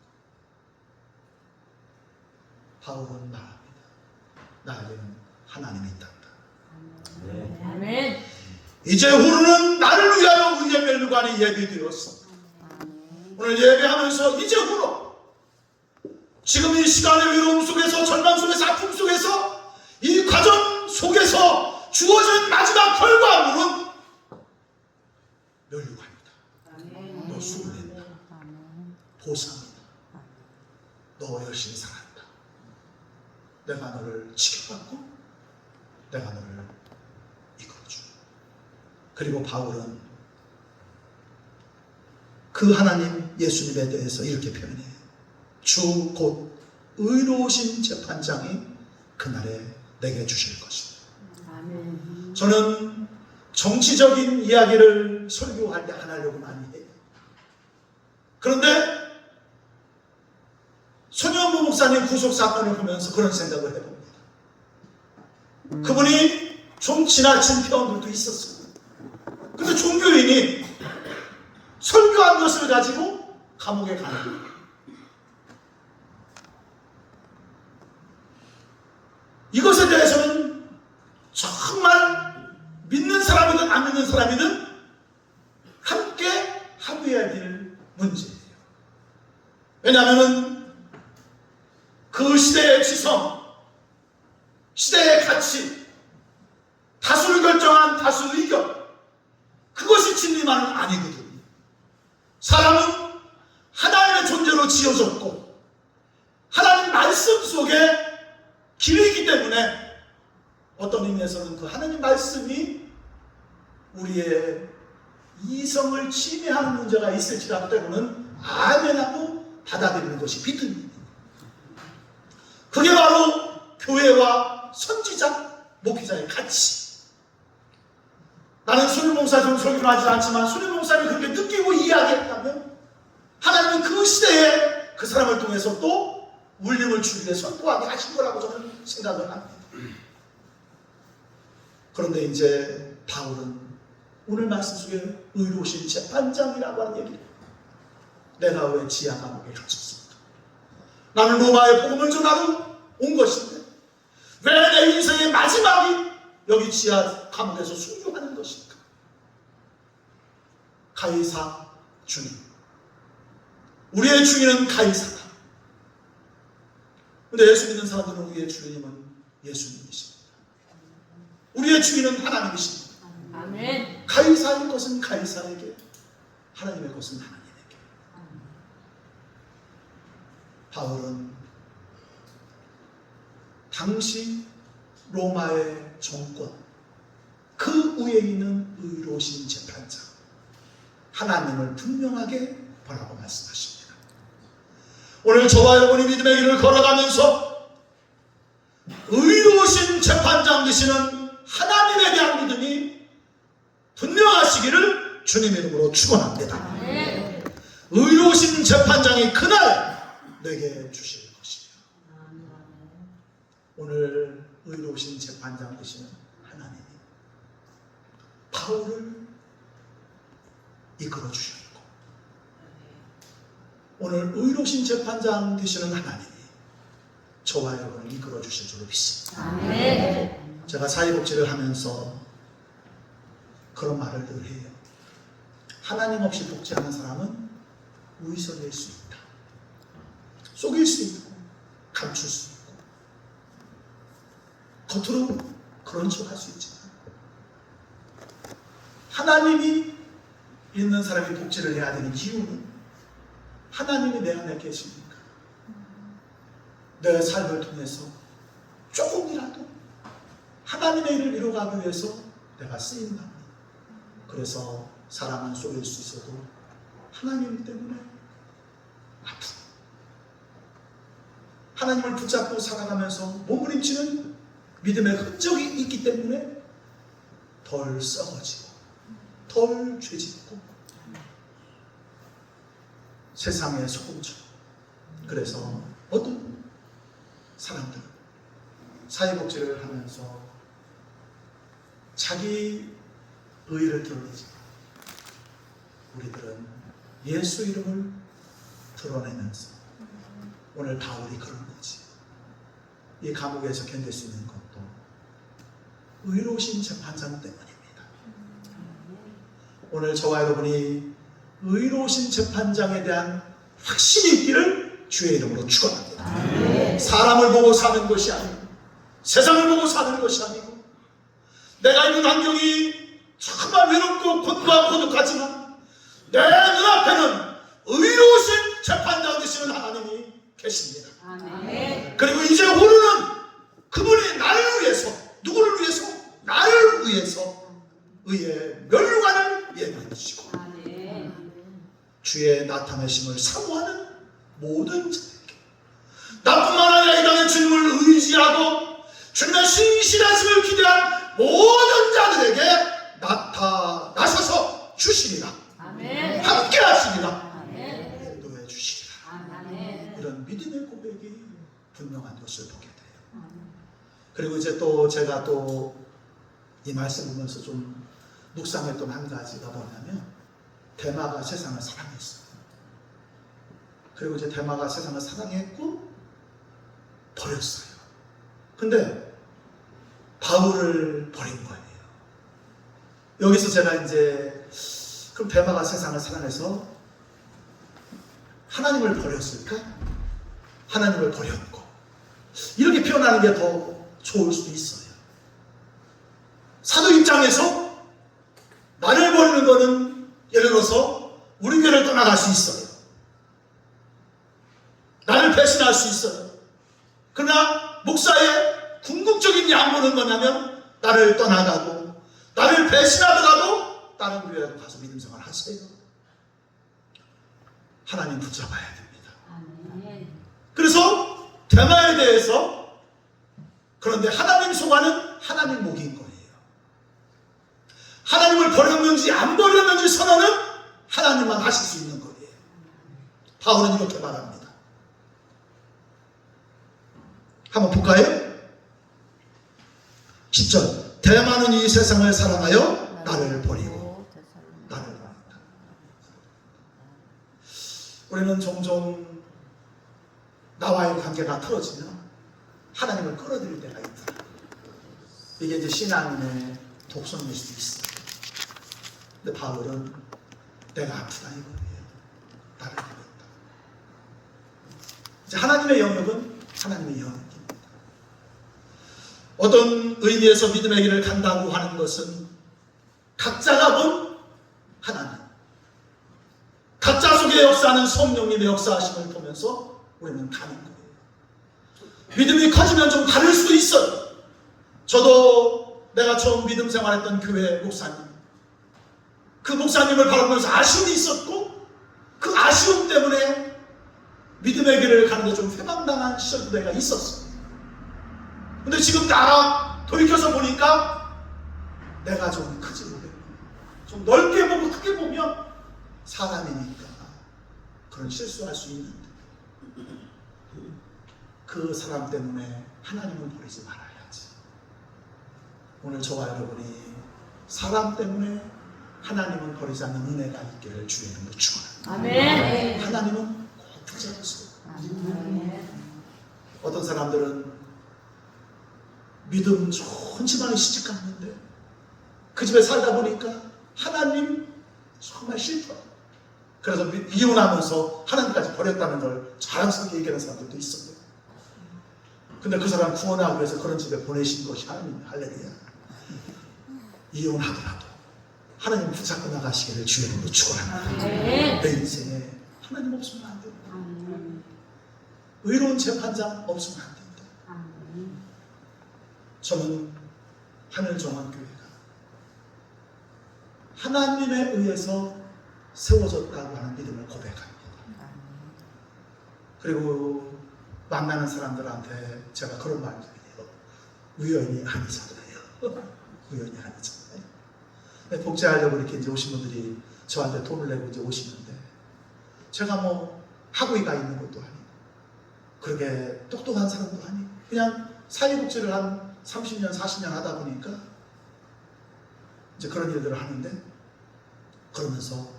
바울은 말합니다. 나에게는 하나님이 있단다. 아멘. 이제 후로는 나를 위하여 의의 멸류관이 예비되었어. 오늘 예배하면서 이제 후로 지금 이 시간의 외로움 속에서 절망 속에서 아픔 속에서 이 과정 속에서 주어진 마지막 결과물은 멸류관이다. 너 수고했다. 보상이다. 너 열심히 살았다. 내가 너를 지켜받고 내가 너를 이끌어주고. 그리고 바울은 그 하나님 예수님에 대해서 이렇게 표현해요. 주 곧 의로우신 재판장이 그날에 내게 주실 것이다. 아멘. 저는 정치적인 이야기를 설교할 때 안 하려고 많이 해요. 그런데 손현무 목사님 구속 사건을 보면서 그런 생각을 해봅니다. 그분이 좀 지나친 표현들도 있었어요. 근데 종교인이 설교한 것을 가지고 감옥에 가는 거예요. 이것에 대해서는 정말 믿는 사람이든 안 믿는 사람이든 함께 합의해야 될 문제예요. 왜냐하면 그 시대의 지성, 시대의 가치, 다수를 결정한 다수 의견, 그것이 진리만은 아니거든요. 사람은 하나님의 존재로 지어졌고 하나님 말씀 속에 길이기 때문에 어떤 의미에서는 그 하나님 말씀이 우리의 이성을 침해하는 문제가 있을지라도 때로는 아멘하고 받아들이는 것이 비틀입니다. 그게 바로 교회와 선지자, 목회자의 가치. 나는 수련봉사님 설교를 하지 않지만 수련봉사님이 그렇게 느끼고 이야기했다면 하나님은 그 시대에 그 사람을 통해서 또 울림을 주기 위해 선포하게 하신 거라고 저는 생각을 합니다. 그런데 이제 바울은 오늘 말씀 속에 의로우신 재판장이라고 하는 얘기를 내가 왜 지하 감옥에 갇혔습니까? 나는 로마의 복음을 전하러 온 것인데 왜 내 인생의 마지막이 여기 지하 감옥에서 순교하는 것입니까? 가이사 주님, 우리의 주인은 가이사다. 근데 예수 믿는 사람들은 우리의 주님은 예수님이십니다. 우리의 주인은 하나님이십니다. 아멘. 가이사의 것은 가이사에게, 하나님의 것은 하나님에게. 바울은 당시 로마의 정권, 그 위에 있는 의로우신 재판장, 하나님을 분명하게 보라고 말씀하십니다. 오늘 저와 여러분이 믿음의 길을 걸어가면서 의로우신 재판장 되시는 하나님에 대한 믿음이 분명하시기를 주님 이름으로 축원합니다. 네. 의로우신 재판장이 그날 내게 주실 것이며 오늘 의로우신 재판장 되시는 하나님이 바울을 이끌어 주셨고 오늘 의로우신 재판장 되시는 하나님이 저와 여러분을 이끌어 주실 줄로 믿습니다. 아멘. 제가 사회복지를 하면서 그런 말을 늘 해요. 하나님 없이 복지하는 사람은 위선일 수 있다. 속일 수 있고 감출 수 있고 겉으로 그런 척 할 수 있지만 하나님이 있는 사람이 복지를 해야 되는 이유는 하나님이 내 안에 계시니까 내 삶을 통해서 조금이라도 하나님의 일을 이루어가기 위해서 내가 쓰인다. 그래서 사랑은 쏠릴 수 있어도 하나님 때문에 아프다. 하나님을 붙잡고 살아가면서 몸부림치는 믿음의 흔적이 있기 때문에 덜 썩어지고 덜 죄짓고 세상의 소금처럼. 그래서 어떤 사람들은 사회복지를 하면서 자기 의의를 드러내지만 우리들은 예수 이름을 드러내면서 오늘 바울이 그런 거지. 이 감옥에서 견딜 수 있는 것도 의로우신 재판장 때문입니다. 오늘 저와 여러분이 의로우신 재판장에 대한 확신이 있기를 주의 이름으로 축원합니다. 사람을 보고 사는 것이 아니고 세상을 보고 사는 것이 아니고 내가 있는 환경이 정말 외롭고 고독하지만 내 눈앞에는 의로우신 재판장 되시는 하나님이 계십니다. 그리고 이제 오늘은 그분이 나를 위해서, 누구를 위해서? 나를 위해서 의의 멸류관을 예비해 주시고 주의 나타내심을 사모하는 모든 자에게, 나뿐만 아니라 이 땅의 주님을 의지하고 주님의 신실하심을 기대한 모든 자들에게 나타나셔서 주시리라. 함께 하시리라. 인도해 주시리라. 이런 믿음의 고백이 분명한 것을 보게 돼요. 그리고 이제 또 제가 또 이 말씀 보면서 좀 묵상했던 한 가지가 뭐냐면, 데마가 세상을 사랑했어요. 그리고 이제 데마가 세상을 사랑했고 버렸어요. 근데 바울을 버린 거예요. 여기서 제가 이제 그럼 데마가 세상을 사랑해서 하나님을 버렸을까? 하나님을 버렸고, 이렇게 표현하는 게 더 좋을 수도 있어요. 사도 입장에서 나를 버리는 거는 예를 들어서 우리 교회를 떠나갈 수 있어요. 나를 배신할 수 있어요. 그러나 목사의 궁극적인 양보는 뭐냐면 나를 떠나가고 나를 배신하더라도 다른 교회로 가서 믿음 생활 하세요. 하나님 붙잡아야 됩니다. 그래서 데마에 대해서, 그런데 하나님 소관은 하나님 목인 거예요. 하나님을 버렸는지 안 버렸는지 선언은 하나님만 하실 수 있는 거예요. 바울은 이렇게 말합니다. 한번 볼까요? 10절. 데마는 이 세상을 사랑하여 나를 버리고 나를 버린다. 우리는 종종 나와의 관계가 틀어지면 하나님을 끌어들일 때가 있다. 이게 이제 신앙인의 독성일 수도 있어요. 근데 바울은 내가 아프다 이거예요. 나를 버렸다. 이제 하나님의 영역은 하나님의 영역입니다. 어떤 의미에서 믿음의 길을 간다고 하는 것은 각자가 본 하나님, 각자 속에 역사하는 성령님의 역사하심을 보면서 우리는 가는 거예요. 믿음이 커지면 좀 다를 수도 있어요. 저도 내가 처음 믿음 생활했던 교회 목사님, 그 목사님을 바라보면서 아쉬움이 있었고, 그 아쉬움 때문에 믿음의 길을 가는데 좀 회방당한 시절도 내가 있었어요. 근데 지금 딱 돌이켜서 보니까 내가 좀 크지 못했고, 좀 넓게 보고 크게 보면 사람이니까 그런 실수할 수 있는데, 그 사람 때문에 하나님을 버리지 말아야지. 오늘 저와 여러분이 사람 때문에 하나님을 버리지 않는 은혜가 있기를 주의 이름으로 축원합니다. 아멘. 하나님은 꼭 붙잡으세요. 어떤 사람들은 믿음 좋은 집안에 시집 갔는데 그 집에 살다 보니까 하나님 정말 싫다. 그래서 이혼하면서 하나님까지 버렸다는 걸 자랑스럽게 얘기하는 사람들도 있어요. 근데 그 사람 구원하기 위해서 그런 집에 보내신 것이 하나님. 할렐루야. 이혼하더라도 하나님 붙잡고 나가시기를 주의 이름으로 축원합니다. 내 인생에 하나님 없으면 안 됩니다. 의로운 재판장 없으면 안 됩니다. 저는 하늘정원교회가 하나님에 의해서 세워졌다고 하는 믿음을 고백합니다. 그리고 만나는 사람들한테 제가 그런 말을 드려요. 우연이 아니잖아요. 우연이 아니잖아요. 복제하려고 이렇게 이제 오신 분들이 저한테 돈을 내고 이제 오시는데, 제가 뭐 학위가 있는 것도 아니고 그렇게 똑똑한 사람도 아니고 그냥 사회복지를 한 30년 40년 하다 보니까 이제 그런 일들을 하는데, 그러면서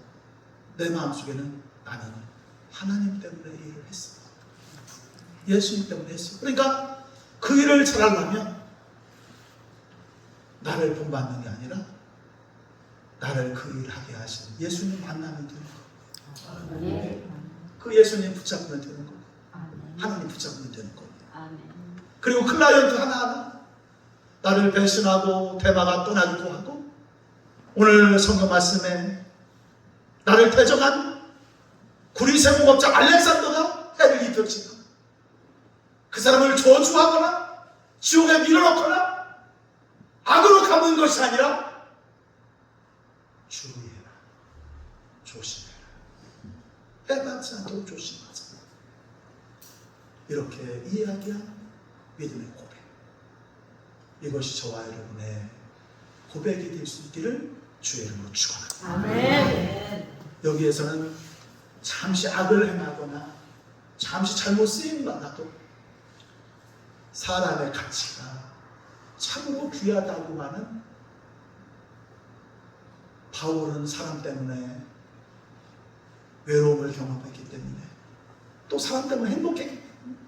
내 마음속에는 나는 하나님 때문에 이 일을 했어, 예수님 때문에 했어. 그러니까 그 일을 잘하려면 나를 본받는 게 아니라 나를 그 일을 하게 하시는 예수님 만나면 되는 거예요. 그 예수님 붙잡으면 되는 거예요. 하나님 붙잡으면 되는 거예요. 그리고 클라이언트 하나하나 나를 배신하고 대마가 떠나기도 하고, 오늘 성경 말씀에 나를 대적한 구리세 공업자 알렉산더가 해를 입혔지만 그 사람을 저주하거나 지옥에 밀어넣거나 악으로 갚는 것이 아니라 주의해라, 조심해라, 해받지 않도록 조심하자, 이렇게 이야기한 믿음의 고백, 이것이 저와 여러분의 고백이 될 수 있기를 주의 이름으로 축원합니다. 아멘. 여기에서는 잠시 악을 행하거나 잠시 잘못 쓰임 받아도 사람의 가치가 참으로 귀하다고 하는 바울은 사람 때문에 외로움을 경험했기 때문에, 또 사람 때문에 행복했기 때문에,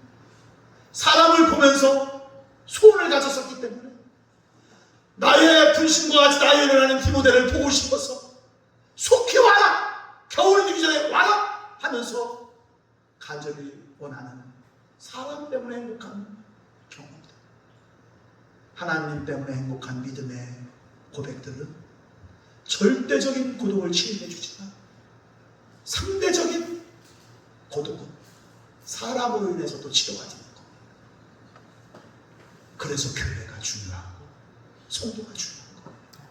사람을 보면서 소원을 가졌었기 때문에, 나의 분신과 같이 나의 일어나는 디모데를 보고 싶어서 속히 와라, 겨울이 되기 전에 와라 하면서 간절히 원하는 사람 때문에 행복한 경험들, 하나님 때문에 행복한 믿음의 고백들은 절대적인 고독을 치유해 주지만 상대적인 고독은 사람으로 인해서도 치료가 되는 겁니다. 그래서 교회가 중요하고 성도가 중요한 겁니다.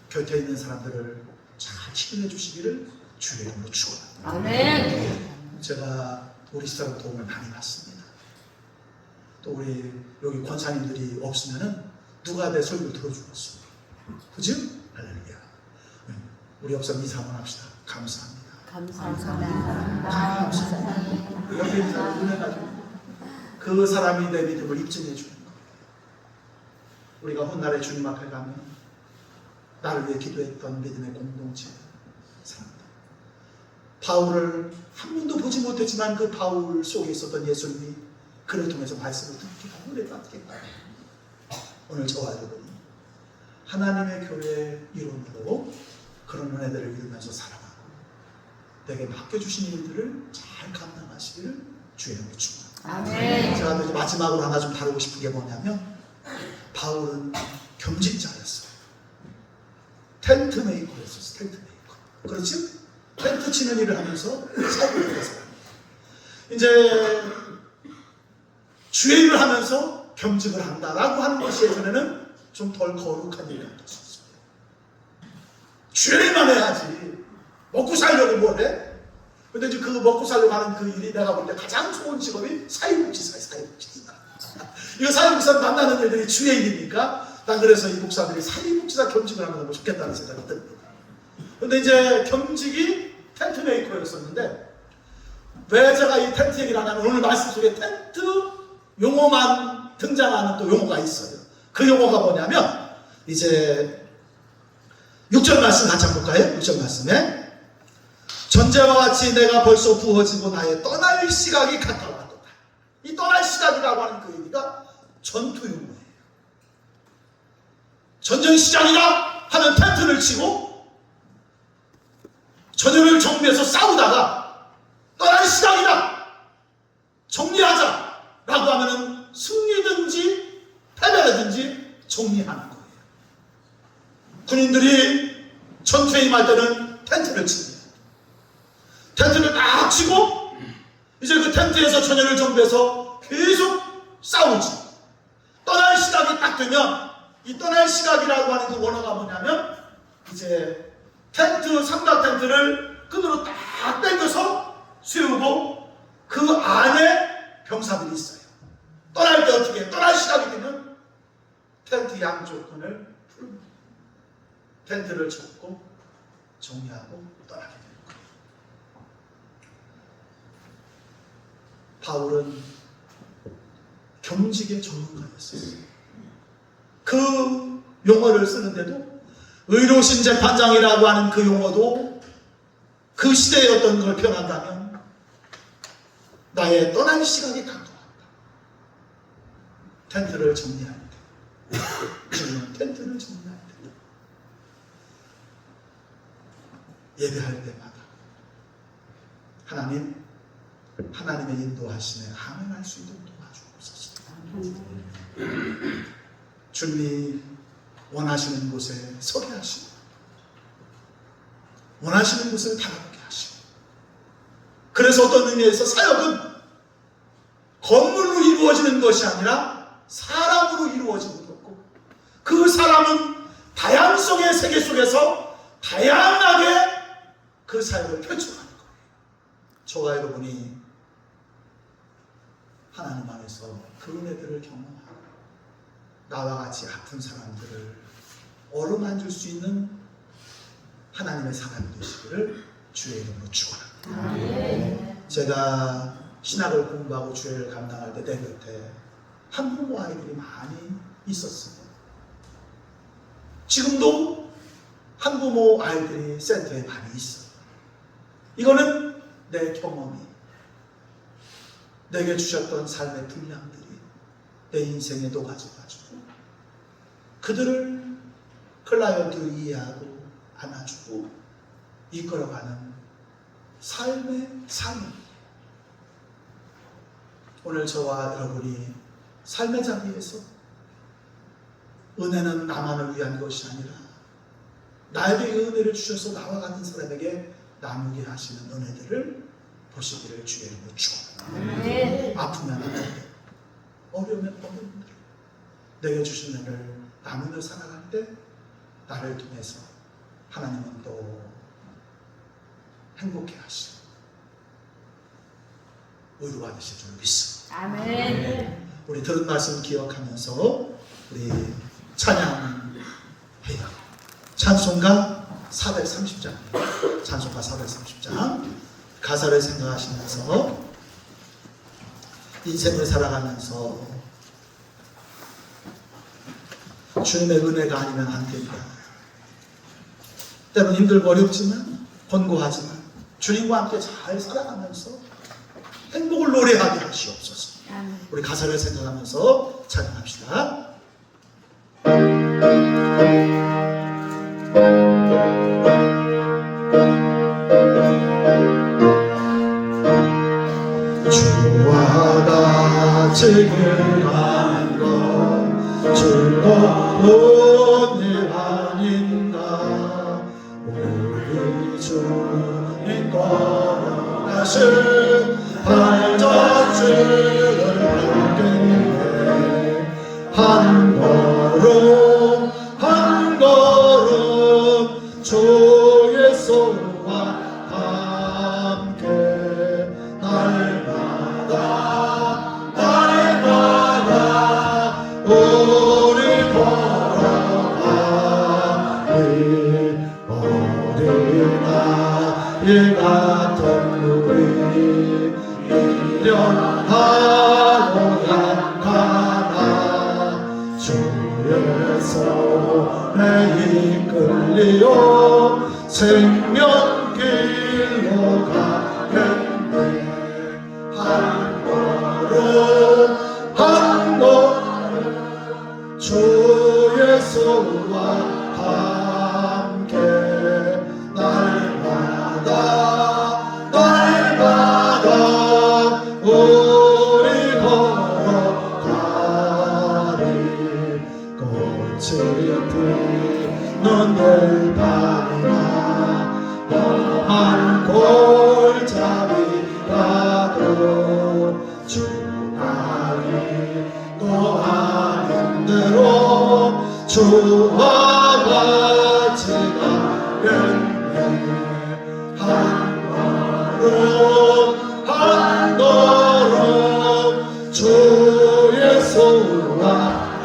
곁에 있는 사람들을 잘 치료해 주시기를 주의 이름으로 축원합니다. 아멘. 제가 우리 시사로 도움을 많이 받습니다. 또 우리 여기 권사님들이 없으면은 누가 내 설교를 들어주겠어? 그지? 할렐루야. 우리 옆서 인사 한번 합시다. 감사합니다. 감사합니다. 옆에 있는 사람을 보내가지고 그 사람이 내 믿음을 입증해 주는 거. 우리가 훗날에 주님 앞에 가면 나를 위해 기도했던 믿음의 공동체 사람들, 바울을 한 번도 보지 못했지만 그 바울 속에 있었던 예수님이 그를 통해서 말씀을 듣게 하고 은혜 받게 하고, 오늘 저와 여러분이 하나님의 교회의 일원으로 그런 은혜들을 이루면서 살아가고 내게 맡겨주신 일들을 잘 감당하시기를 주의 이름으로 축원합니다. 아멘. 제가 이제 마지막으로 하나 좀 다루고 싶은 게 뭐냐면, 바울은 겸직자였어요. 텐트 메이커였어요. 텐트 메이커. 그렇지? 텐트 치는 일을 하면서 살고 있는 사람. 이제 주의 일을 하면서 겸직을 한다라고 하는 것이 예전에는 좀 덜 거룩한 일 같았어요. 주의 일만 해야지 먹고 살려고 뭘 해? 근데 이제 그 먹고 살려고 하는 그 일이 내가 볼 때 가장 좋은 직업이 사회복지사예요. 사회복지사. 이거 사회복지사 만나는 일들이 주의 일이니까 난 그래서 이 목사들이 사회복지사 겸직을 하면 너무 좋겠다는 생각이 듭니다. 근데 이제 겸직이 텐트 메이커였었는데, 왜 제가 이 텐트 얘기를 하냐면 오늘 말씀 속에 텐트 용어만 등장하는 또 용어가 있어요. 그 용어가 뭐냐면, 이제 6절 말씀 같이 한번 볼까요? 6절 말씀에 전제와 같이 내가 벌써 부어지고 나의 떠날 시각이 가까웠도다. 이 떠날 시각이라고 하는 그 얘기가 전투 용어예요. 전쟁 시작이다 하면 텐트를 치고 전열을 정비해서 싸우다가 떠날 시작이다, 정리하자 라고 하면은 승리든지 패배든지 정리하는 거예요. 군인들이 전투에 임할 때는 텐트를 칩니다. 텐트를 딱 치고 이제 그 텐트에서 전열을 정비해서 계속 싸우지. 떠날 시각이 딱 되면, 이 떠날 시각이라고 하는 그 원어가 뭐냐면, 이제 텐트, 삼각 텐트를 끈으로 딱 당겨서 세우고 그 안에 병사들이 있어요. 떠날 때 어떻게 해요? 떠날 시각이 되면 텐트 양쪽 끈을 풀고 텐트를 접고 정리하고 떠나게 되는 거예요. 바울은 경직의 전문가였어요. 그 용어를 쓰는데도 의로우신 재판장이라고 하는 그 용어도 그 시대의 어떤 걸 표현한다면 나의 떠날 시간이 가까웠다. 텐트를 정리할 때, 주는 텐트를 정리할 때, 예배할 때마다 하나님의 인도하심에 감행할 수 있도록 도와주옵소서. 주님이 원하시는 곳에 서게 하시고 원하시는 곳을 다가오게 하시고, 그래서 어떤 의미에서 사역은 건물로 이루어지는 것이 아니라 사람으로 이루어지는 거고, 그 사람은 다양성의 세계 속에서 다양하게 그 사역을 펼쳐가는 거예요. 저와 여러분이 하나님 안에서 그 은혜들을 경험하고 나와 같이 아픈 사람들을 어루만질 수 있는 하나님의 사람이 되시기를 주의 이름으로 축원합니다. 제가 신학을 공부하고 주회를 감당할 때 내 곁에 한부모 아이들이 많이 있었습니다. 지금도 한부모 아이들이 센터에 많이 있어요. 이거는 내 경험이, 내게 주셨던 삶의 분량들이 내 인생에 녹아져가지고 그들을 클라이언트로 이해하고 안아주고 이끌어가는 삶의 삶입니다. 오늘 저와 여러분이 삶의 자리에서 은혜는 나만을 위한 것이 아니라 나에게 이 은혜를 주셔서 나와 같은 사람에게 나누게 하시는 은혜들을 보시기를 주의 이름으로 축원합니다. 아프면 아픈 대로, 어려우면 어려운 대로 내게 주신 은혜를 나누며 살아갈 때 나를 통해서 하나님은 또 행복해 하시고 의로 받으실 줄 믿습니다. 아멘. 우리 들은 말씀 기억하면서 우리 찬양해요. 찬송가 430장, 찬송가 430장 가사를 생각하시면서 인생을 살아가면서 주님의 은혜가 아니면 안 된다. 때로는 힘들고 어렵지만, 권고하지만 주님과 함께 잘 살아가면서 행복을 노래하게 하시옵소서. 우리 가사를 생각하면서 찬양합시다. 주와 같이 길한 것 즐거운 일 아닌가. 우리 주님 걸어가신 발자취를 밟겠네. 한 걸음 한 걸음 주의 손과 함께 날마다 날마다 우리 걸어가리. 어린아이 같은 우리 미련하고 약하나 주의 손에 이끌리어 생명길로 가겠네. 한 걸음 한 걸음 주의 손과 함께 날마다 날마다 우리 걸어가 지피 눈을 바라 험한 골짜기라도 주 나를 또한 힘들어 주와 같이 가겠네 한 걸음 한 걸음 주의 손과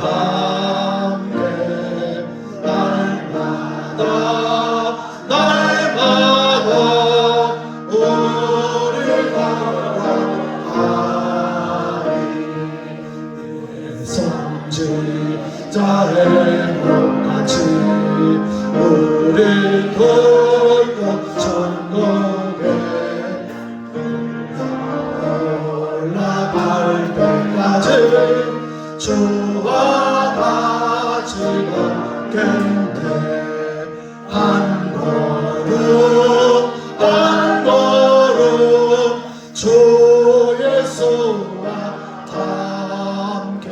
함께 날마다 우리 걸어가리 선지자의 몸같이 우리 돌고 천국에 올라갈 때까지 주와 같이 걷겠네 한 걸음 한 걸음 주 예수와 함께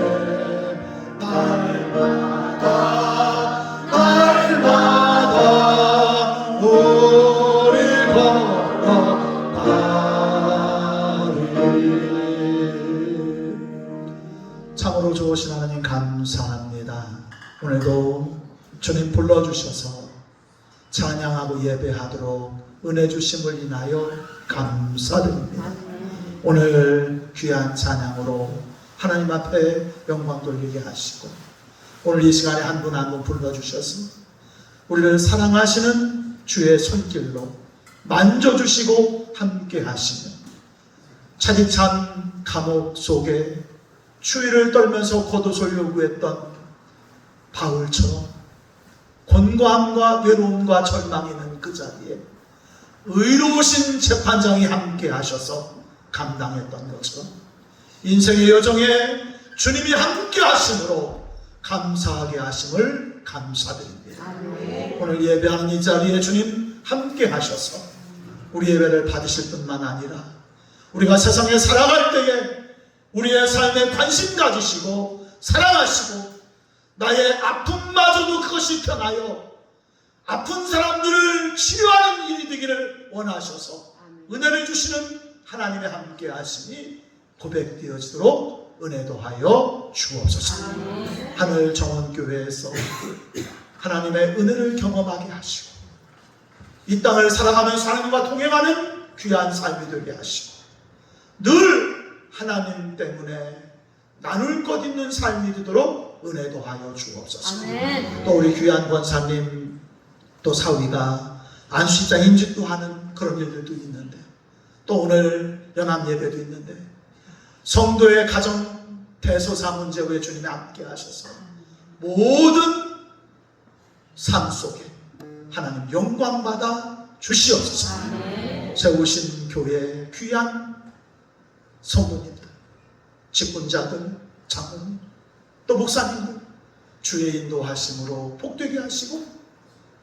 날마다 우리 걸어가리. 참으로 좋으신 하나님 감사합니다. 오늘도 주님 불러주셔서 찬양하고 예배하도록 은혜 주심을 인하여 감사드립니다. 오늘 귀한 찬양으로 하나님 앞에 영광 돌리게 하시고 오늘 이 시간에 한 분 한 분 불러주셔서 우리를 사랑하시는 주의 손길로 만져주시고 함께 하시며 차디찬 감옥 속에 추위를 떨면서 겉옷을 요구했던 바울처럼 곤고함과 외로움과 절망이 있는 그 자리에 의로우신 재판장이 함께 하셔서 감당했던 것처럼 인생의 여정에 주님이 함께 하심으로 감사하게 하심을 감사드립니다. 오늘 예배하는 이 자리에 주님 함께 하셔서 우리 예배를 받으실 뿐만 아니라 우리가 세상에 살아갈 때에 우리의 삶에 관심 가지시고 사랑하시고 나의 아픔마저도 그것이 편하여 아픈 사람들을 치료하는 일이 되기를 원하셔서 은혜를 주시는 하나님의 함께 하심이 고백되어지도록 은혜도 하여 주옵소서. 하늘 정원교회에서 하나님의 은혜를 경험하게 하시고 이 땅을 살아가면서 하나님과 동행하는 귀한 삶이 되게 하시고 늘 하나님 때문에 나눌 것 있는 삶이 되도록 은혜도 하여 주옵소서. 또 우리 귀한 권사님 또 사위가 안수집장 인직도 하는 그런 일들도 있는데 또 오늘 연합 예배도 있는데 성도의 가정 대소사 문제 왜 주님이 함께 하셔서 모든 삶 속에 하나님 영광 받아 주시옵소서. 세우신 교회의 귀한 성도님들, 직분자들, 장로님, 또 목사님들 주의 인도하심으로 복되게 하시고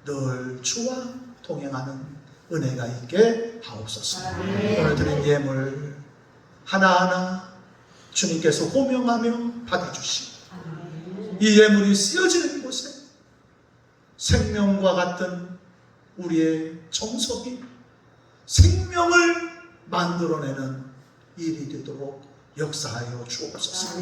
늘 주와 동행하는 은혜가 있게 하옵소서. 오늘 드린 예물 하나하나 주님께서 호명하며 받아주시고 이 예물이 쓰여지는 곳에 생명과 같은 우리의 정석이 생명을 만들어내는 일이 되도록 역사하여 주옵소서.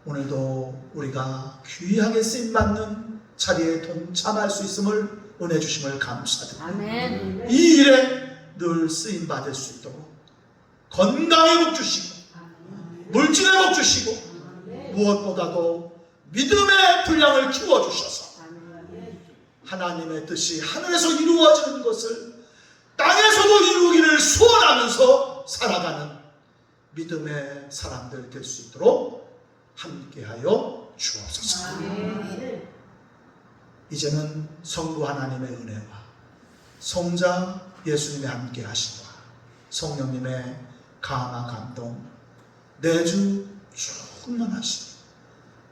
오늘도 우리가 귀하게 쓰임받는 자리에 동참할 수 있음을 은혜 주심을 감사드립니다. 이 일에 늘 쓰임받을 수 있도록 건강의 복 주시고 물질의 복 주시고 무엇보다도 믿음의 분량을 키워주셔서 하나님의 뜻이 하늘에서 이루어지는 것을 땅에서도 이루기를 소원하면서 살아가는 믿음의 사람들 될 수 있도록 함께하여 주옵소서. 이제는 성부 하나님의 은혜와 성자 예수님의 함께 하심과 성령님의 감화 감동 내주 충만하시고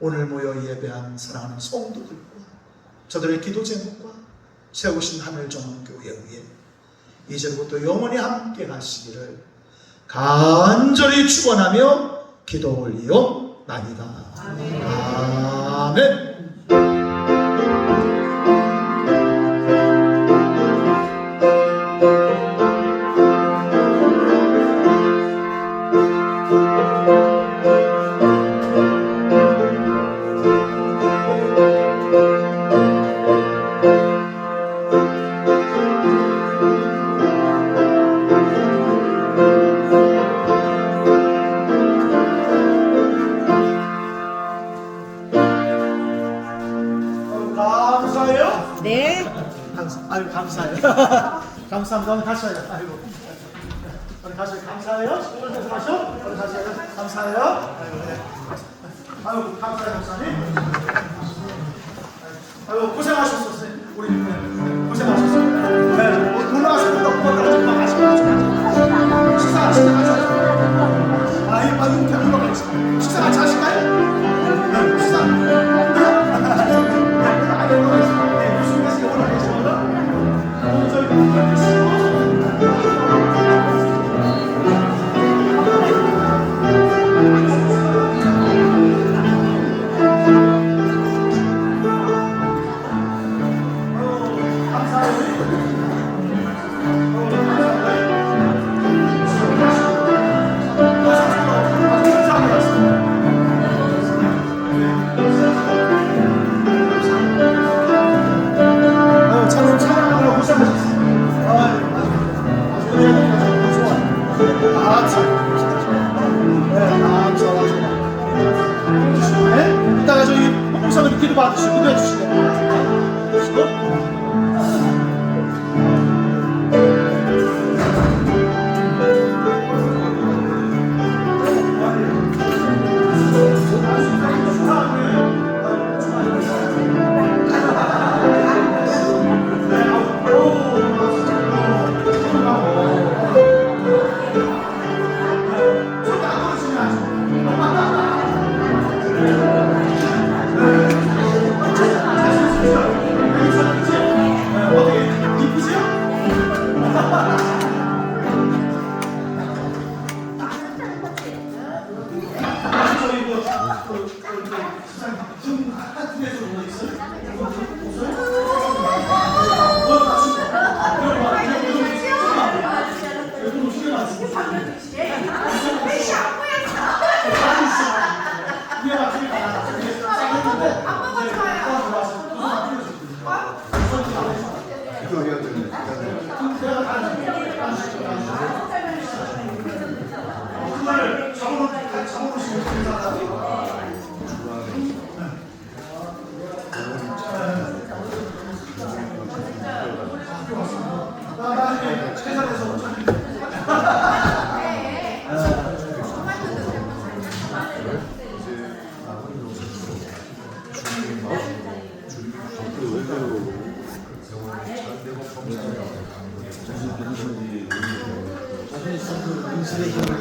오늘 모여 예배한 사랑하는 성도들과 저들의 기도 제목과 세우신 하늘정원교회에 의해 이제부터 영원히 함께 하시기를 간절히 축원하며 기도 올리옵나이다. 아멘. 아멘. 감사해요? 네. 아유 감사해요. 감사합니다. 오늘 다시 해요. 아이고. 오늘 다시 해요. 감사해요. 오늘 다시 하셔. 오늘 다시 해요. 감사해요. 아이고 네. 아유 감사해요 목사님. 아유 고생하셨었어요. 우리 네, 고생하셨어요. 네. 올라가서 또 가시고 식사 같이 하셔요. 아유 이렇게 올라가시고 식사 같이 하실까요? 네. 식사. 이따가 저희 목사님 기도 받으시고 기도해 주시고